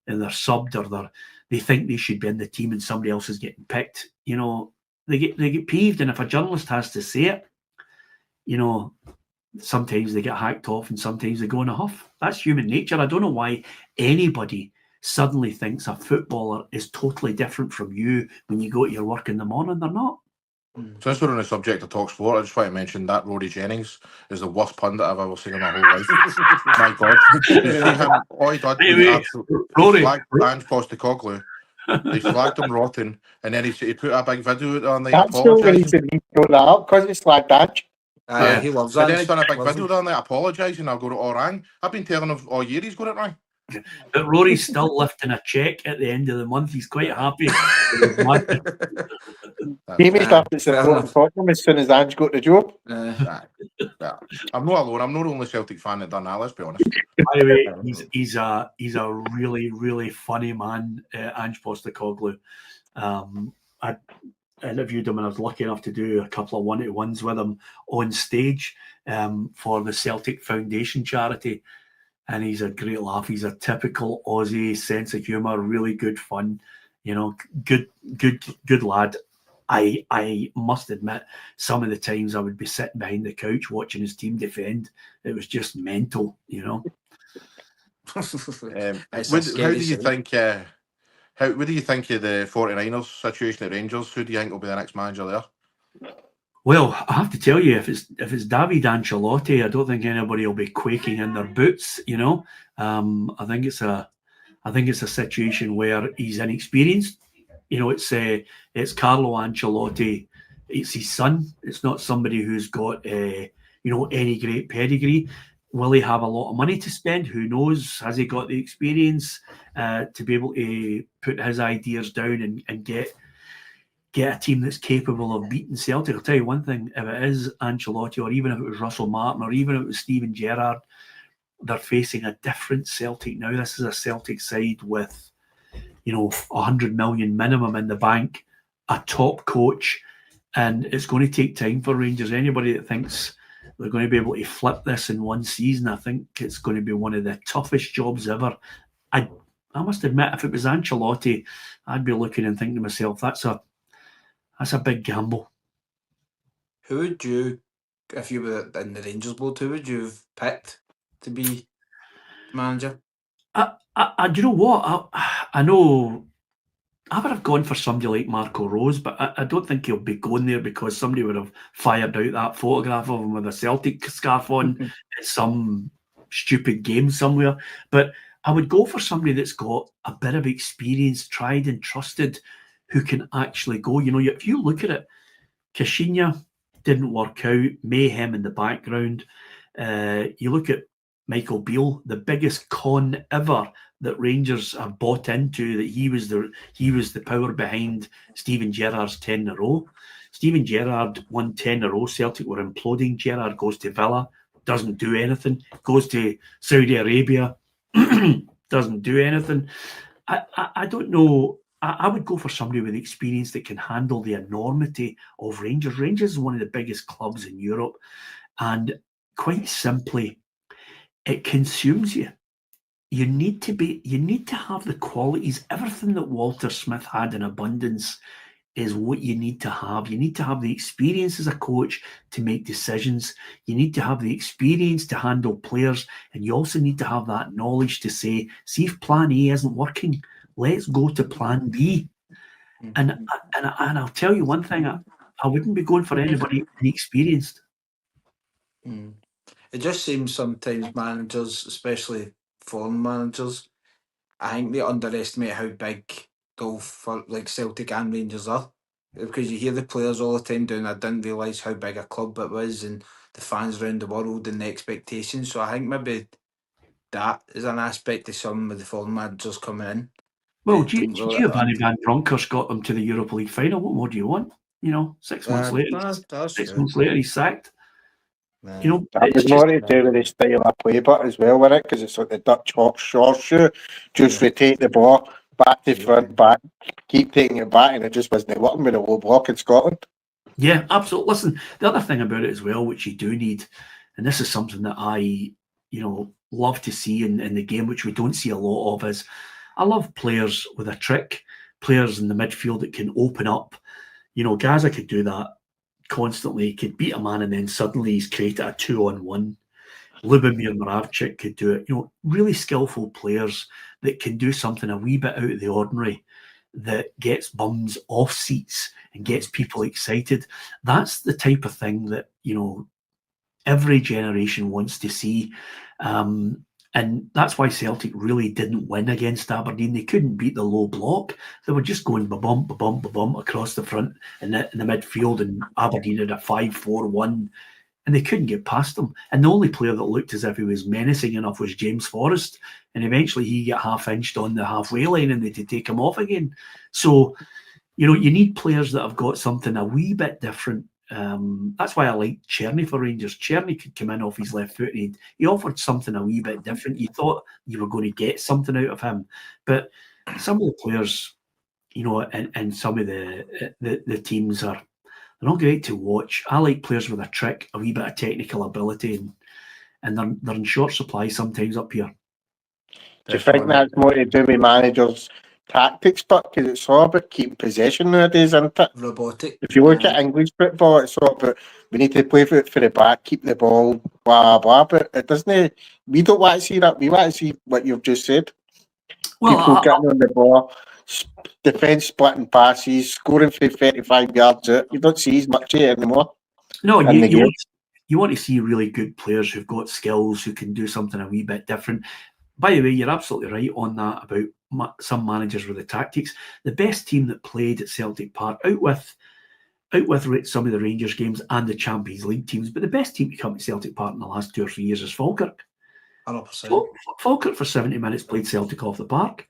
and they're subbed, or they think they should be in the team and somebody else is getting picked. They get peeved, and if a journalist has to say it, sometimes they get hacked off and sometimes they go in a huff. That's human nature. I don't know why anybody suddenly thinks a footballer is totally different from you when you go to your work in the morning. They're not. Since we're on the subject of talk sport, I just want to mention that Rory Jennings is the worst pundit I've ever seen in my whole life. My God. You see him, all he did was Rory, flagged Ange Postecoglou. He flagged him rotten, and then he put a big video out on the That's the reason he brought that up, because he's slagged Ange. He loves and that. then he's done a big video down there apologising. I'll go to Orang. I've been telling him all year he's got it wrong. But Rory's still lifting a check at the end of the month. He's quite happy. He made up to support Tottenham as soon as Ange got the job. I'm not alone. I'm not the only Celtic fan that done that, let's be honest. By the way, he's a really, really funny man, Ange Postecoglou. I interviewed him and I was lucky enough to do a couple of one-to-ones with him on stage for the Celtic Foundation charity. And he's a great laugh. He's a typical Aussie sense of humour, really good fun, good lad. I must admit, some of the times I would be sitting behind the couch watching his team defend. It was just mental, How do you think of the 49ers situation at Rangers? Who do you think will be the next manager there? Well, I have to tell you, if it's David Ancelotti, I don't think anybody will be quaking in their boots. I think it's a situation where he's inexperienced. It's Carlo Ancelotti. It's his son. It's not somebody who's got any great pedigree. Will he have a lot of money to spend? Who knows? Has he got the experience to be able to put his ideas down and get a team that's capable of beating Celtic? I'll tell you one thing, if it is Ancelotti, or even if it was Russell Martin, or even if it was Steven Gerrard, they're facing a different Celtic now. This is a Celtic side with, 100 million minimum in the bank, a top coach, and it's going to take time for Rangers. Anybody that thinks they're going to be able to flip this in one season, I think it's going to be one of the toughest jobs ever. I must admit, if it was Ancelotti, I'd be looking and thinking to myself, that's a big gamble. Who would you, if you were in the Rangers board, who would you have picked to be manager? You know what? I know I would have gone for somebody like Marco Rose, but I don't think he'll be going there because somebody would have fired out that photograph of him with a Celtic scarf on at some stupid game somewhere. But I would go for somebody that's got a bit of experience, tried and trusted, who can actually go. If you look at it, Kashinya didn't work out, mayhem in the background. You look at Michael Beale, the biggest con ever that Rangers have bought into, that he was the power behind Steven Gerrard's 10 in a row. Steven Gerrard won 10 in a row. Celtic were imploding. Gerrard goes to Villa, doesn't do anything. Goes to Saudi Arabia, doesn't do anything. I don't know. I would go for somebody with experience that can handle the enormity of Rangers. Rangers is one of the biggest clubs in Europe, and quite simply, it consumes you. You need to have the qualities. Everything that Walter Smith had in abundance is what you need to have. You need to have the experience as a coach to make decisions. You need to have the experience to handle players, and you also need to have that knowledge to say, see if plan A isn't working, let's go to plan B. And I'll tell you one thing, I wouldn't be going for anybody inexperienced. It just seems sometimes managers, especially foreign managers, I think they underestimate how big golf for like Celtic and Rangers are. Because you hear the players all the time doing, I didn't realise how big a club it was, and the fans around the world and the expectations. So I think maybe that is an aspect of some of the foreign managers coming in. Well, Giovanni Van Bronckhorst got them to the Europa League final. What more do you want? 6 months later, months later, he's sacked. That was more to do with the style of play, but as well with it, because it's like the Dutch horseshoe. Just rotate the ball back to front, back, keep taking it back, and it just wasn't working with a low block in Scotland. Yeah, absolutely. Listen, the other thing about it as well, which you do need, and this is something that I, love to see in the game, which we don't see a lot of, is I love players with a trick, players in the midfield that can open up. Gaza could do that constantly. He could beat a man and then suddenly he's created a 2-on-1. Lubomir Moravcik could do it. Really skillful players that can do something a wee bit out of the ordinary that gets bums off seats and gets people excited. That's the type of thing that, every generation wants to see. And that's why Celtic really didn't win against Aberdeen. They couldn't beat the low block. They were just going ba-bum, ba-bum, ba-bum across the front in the midfield, and Aberdeen had a 5-4-1, and they couldn't get past them. And the only player that looked as if he was menacing enough was James Forrest, and eventually he got half-inched on the halfway line and they had to take him off again. So, you need players that have got something a wee bit different. That's why I like Cherny for Rangers. Cherny could come in off his left foot and he offered something a wee bit different. You thought you were going to get something out of him, but some of the players, and some of the teams they're not great to watch. I like players with a trick, a wee bit of technical ability, and they're in short supply sometimes up here. Do you think that's more to do with managers' tactics, but because it's all about keeping possession nowadays, isn't it? Robotic. If you look at English football, it's all about we need to play for the back, keep the ball, blah blah. But it doesn't. We don't want to see that. We want to see what you've just said. Well, people getting on the ball, defence splitting passes, scoring for 35 yards out. You don't see as much of it anymore. No, you want to see really good players who've got skills, who can do something a wee bit different. By the way, you're absolutely right on that about some managers with the tactics. The best team that played at Celtic Park, out with some of the Rangers games and the Champions League teams, but the best team to come to Celtic Park in the last 2 or 3 years is Falkirk. 100%. Falkirk for 70 minutes played Celtic off the park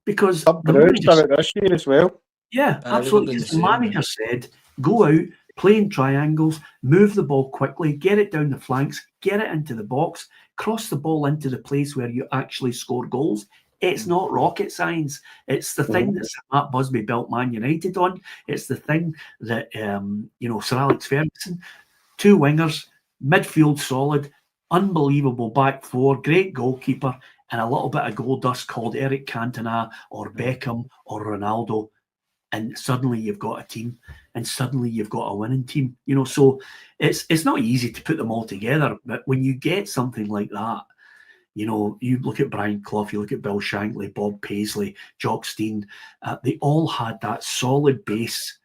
because Bruce done it this year as well. Yeah, absolutely. Because the manager said, go out, play in triangles, move the ball quickly, get it down the flanks, get it into the box, cross the ball into the place where you actually score goals. It's not rocket science. It's the thing that Sir Matt Busby built Man United on. It's the thing that Sir Alex Ferguson, 2 wingers, midfield solid, unbelievable back 4, great goalkeeper, and a little bit of gold dust called Eric Cantona or Beckham or Ronaldo. And suddenly you've got a team, and suddenly you've got a winning team. So it's not easy to put them all together. But when you get something like that, you look at Brian Clough, you look at Bill Shankly, Bob Paisley, Jock Stein, they all had that solid base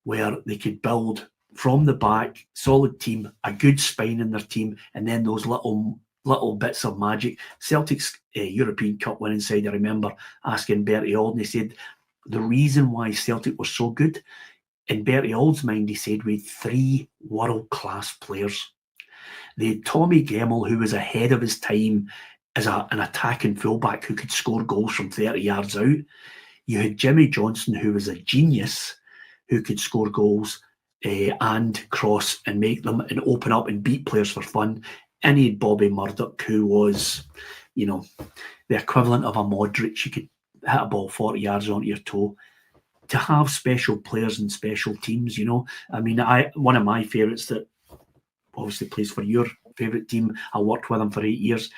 where they could build from the back, solid team, a good spine in their team, and then those little bits of magic. Celtic's European Cup winning side, I remember asking Bertie Auld, and he said, the reason why Celtic was so good, in Bertie Auld's mind, he said we had 3 world-class players. They had Tommy Gemmell, who was ahead of his time as an attacking fullback who could score goals from 30 yards out. You had Jimmy Johnson, who was a genius, who could score goals and cross and make them and open up and beat players for fun. And he had Bobby Murdoch, who was, the equivalent of a Modric. You could hit a ball 40 yards onto your toe. To have special players and special teams, one of my favourites that obviously plays for your favourite team, I worked with him for 8 years.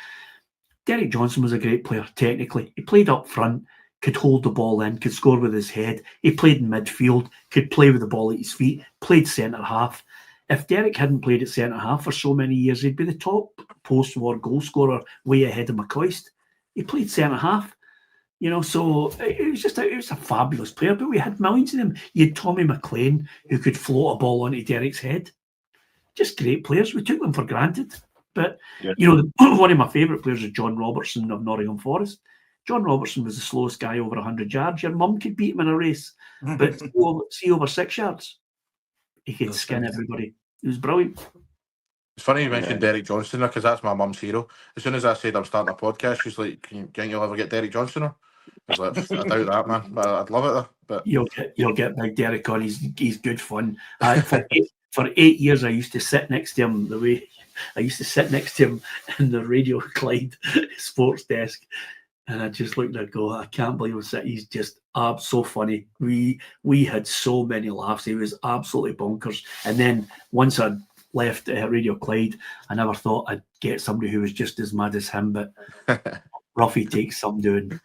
Derek Johnson was a great player technically. He played up front, could hold the ball in, could score with his head. He played in midfield, could play with the ball at his feet, played centre half. If Derek hadn't played at centre half for so many years, he'd be the top post-war goal scorer, way ahead of McCoist. He played centre half. So it was a fabulous player, but we had millions of them. You had Tommy McLean, who could float a ball onto Derek's head. Just great players. We took them for granted. But, Yeah. One of my favourite players is John Robertson of Nottingham Forest. John Robertson was the slowest guy over 100 yards. Your mum could beat him in a race. But see over 6 yards, he could skin everybody. It was brilliant. It's funny you mentioned Derek Johnson there, because that's my mum's hero. As soon as I said I'm starting a podcast, she's like, "Can you ever get Derek Johnson on?" I was like, "I doubt that, man. But I'd love it though." But you'll get big Derek on. He's good fun. For 8 years, I used to sit next to him in the Radio Clyde sports desk, and I just looked and go, I can't believe he's just so funny. We had so many laughs. He was absolutely bonkers. And then once I'd left Radio Clyde, I never thought I'd get somebody who was just as mad as him, but Ruffy takes some doing.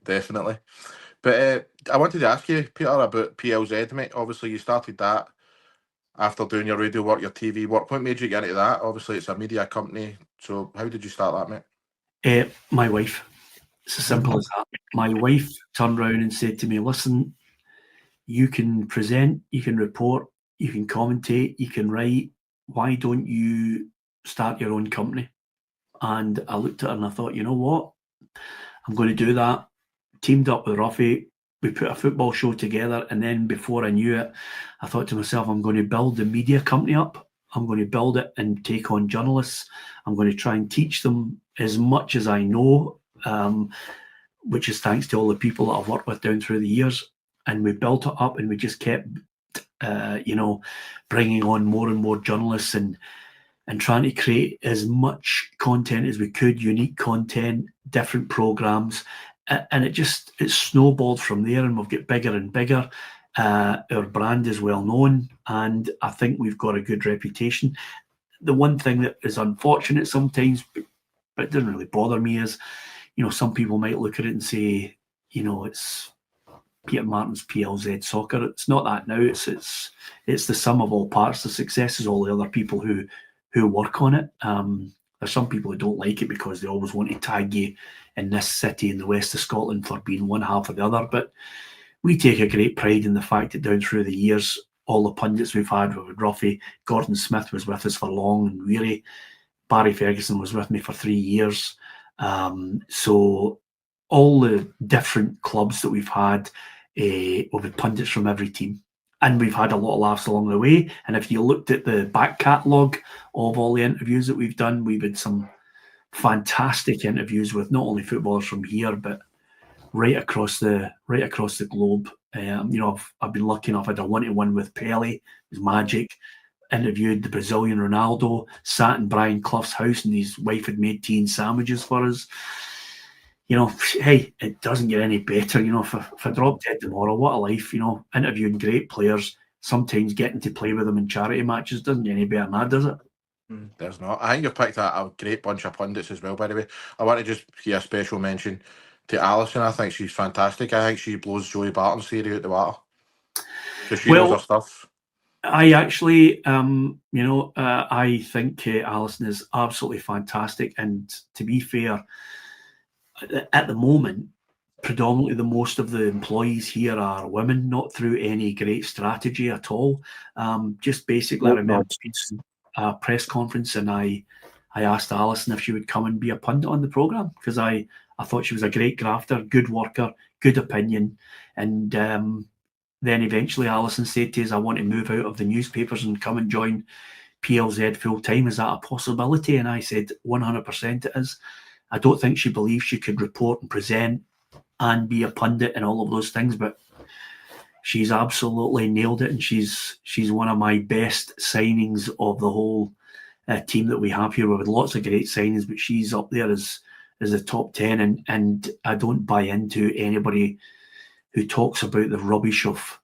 Definitely. But I wanted to ask you, Peter, about PLZ, mate. Obviously, you started that after doing your radio work, your TV work. What made you get into that? Obviously, it's a media company. So how did you start that, mate? My wife. It's as simple as that. My wife turned around and said to me, listen, you can present, you can report, you can commentate, you can write. Why don't you start your own company? And I looked at her and I thought, you know what? I'm going to do that. Teamed up with Ruffy. We put a football show together. And then before I knew it, I thought to myself, I'm going to build the media company up. I'm going to build it and take on journalists. I'm going to try and teach them as much as I know, which is thanks to all the people that I've worked with down through the years. And we built it up and we just kept, bringing on more and more journalists and trying to create as much content as we could, unique content, different programs. And it snowballed from there, and we've got bigger and bigger. Our brand is well known, and I think we've got a good reputation. The one thing that is unfortunate sometimes, but it doesn't really bother me, is, some people might look at it and say, it's Peter Martin's PLZ Soccer. It's not that now. It's the sum of all parts. The success is all the other people who work on it. There's some people who don't like it because they always want to tag you in this city in the west of Scotland for being one half or the other. But we take a great pride in the fact that down through the years, all the pundits we've had with Ruffy, Gordon Smith was with us for long and weary. Barry Ferguson was with me for 3 years. So all the different clubs that we've had, we've had pundits from every team. And we've had a lot of laughs along the way. And if you looked at the back catalogue of all the interviews that we've done, we've had some fantastic interviews with not only footballers from here, but right across the globe. I've been lucky enough. I had a 1-to-1 with Pele. It was magic. Interviewed the Brazilian Ronaldo. Sat in Brian Clough's house, and his wife had made tea and sandwiches for us. Hey, it doesn't get any better. If I drop dead tomorrow, what a life. Interviewing great players, sometimes getting to play with them in charity matches doesn't get any better than that, does it? There's not. I think you've picked a great bunch of pundits as well, by the way. I want to just give a special mention to Alison. I think she's fantastic. I think she blows Joey Barton's theory out the water. So she knows her stuff. I actually, I think Alison is absolutely fantastic. And to be fair, at the moment, predominantly the most of the employees here are women, not through any great strategy at all. Just basically, I remember a press conference, and I asked Alison if she would come and be a pundit on the programme, because I thought she was a great grafter, good worker, good opinion. And then eventually Alison said to us, I want to move out of the newspapers and come and join PLZ full time. Is that a possibility? And I said 100% it is. I don't think she believes she could report and present and be a pundit and all of those things, but she's absolutely nailed it, and she's one of my best signings of the whole team that we have here. We've had lots of great signings, but she's up there as a top 10, and I don't buy into anybody who talks about the rubbish of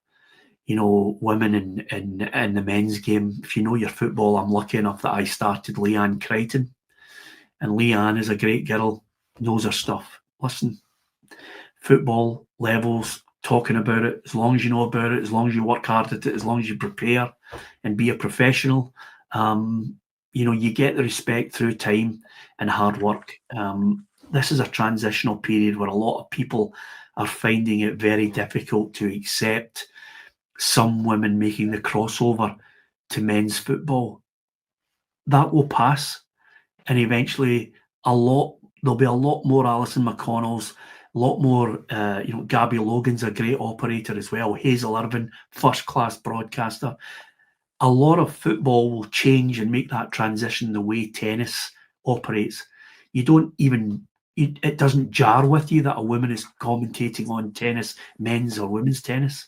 women in the men's game. If you know your football, I'm lucky enough that I started Leanne Crichton. And Leanne is a great girl, knows her stuff. Listen, football levels, talking about it, as long as you know about it, as long as you work hard at it, as long as you prepare and be a professional, you get the respect through time and hard work. This is a transitional period where a lot of people are finding it very difficult to accept some women making the crossover to men's football. That will pass. and eventually there'll be a lot more Alison McConnells, a lot more, Gabby Logan's a great operator as well, Hazel Irvine, first-class broadcaster. A lot of football will change and make that transition the way tennis operates. You don't even, it doesn't jar with you that a woman is commentating on tennis, men's or women's tennis.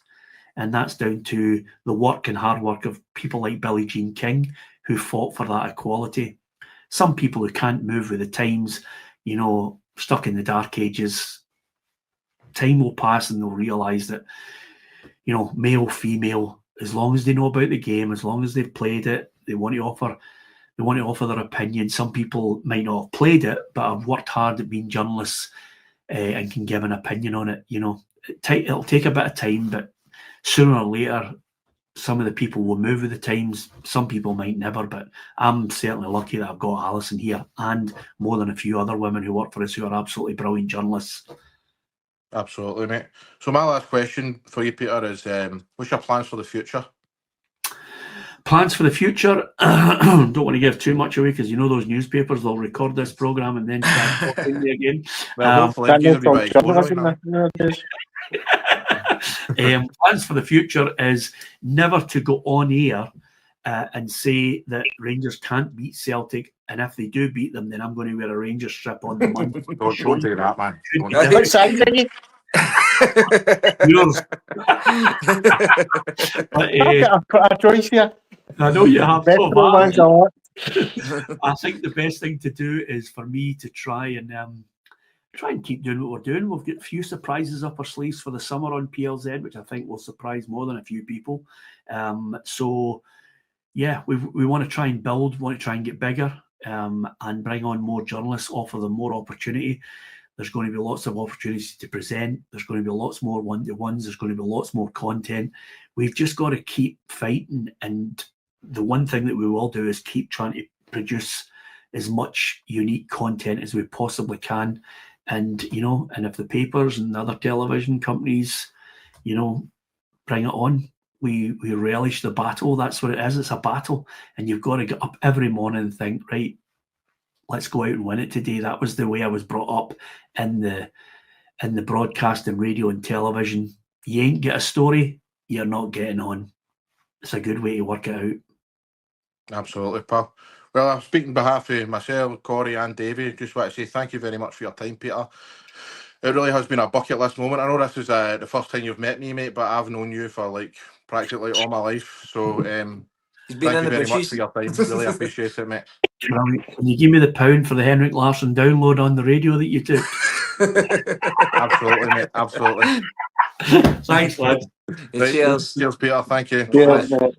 And that's down to the work and hard work of people like Billie Jean King, who fought for that equality. Some people who can't move with the times, stuck in the dark ages, time will pass and they'll realise that, male, female, as long as they know about the game, as long as they've played it, they want to offer their opinion. Some people might not have played it, but have worked hard at being journalists and can give an opinion on it. It'll take a bit of time, but sooner or later, some of the people will move with the times. Some people might never, but I'm certainly lucky that I've got Alison here and more than a few other women who work for us who are absolutely brilliant journalists. Absolutely, mate. So my last question for you, Peter, is what's your plans for the future? Plans for the future? Don't want to give too much away because those newspapers, they'll record this programme and then start talking me again. Well, hopefully everybody plans for the future is never to go on air and say that Rangers can't beat Celtic, and if they do beat them, then I'm going to wear a Rangers strip on the Monday. Don't do that, man. What's that, Kenny? Yours. But, a choice here. I know you have. I I think the best thing to do is for me to try and keep doing what we're doing. We've got a few surprises up our sleeves for the summer on PLZ, which I think will surprise more than a few people. So, yeah, we want to try and build, want to try and get bigger and bring on more journalists, offer them more opportunity. There's going to be lots of opportunities to present. There's going to be lots more one-to-ones. There's going to be lots more content. We've just got to keep fighting. And the one thing that we will do is keep trying to produce as much unique content as we possibly can. And, and if the papers and other television companies, bring it on, we relish the battle. That's what it is. It's a battle. And you've got to get up every morning and think, right, let's go out and win it today. That was the way I was brought up in the broadcast and radio and television. You ain't get a story, you're not getting on. It's a good way to work it out. Absolutely, pal. Well, I'm speaking on behalf of myself, Corey and Davey. Just want to say thank you very much for your time, Peter. It really has been a bucket list moment. I know this is the first time you've met me, mate, but I've known you for practically all my life. So thank you very much for your time. Really appreciate it, mate. Can you give me the £1 for the Henrik Larsson download on the radio that you took? Absolutely, mate. Absolutely. Thanks, lads. Cheers, Peter. Thank you. Yeah,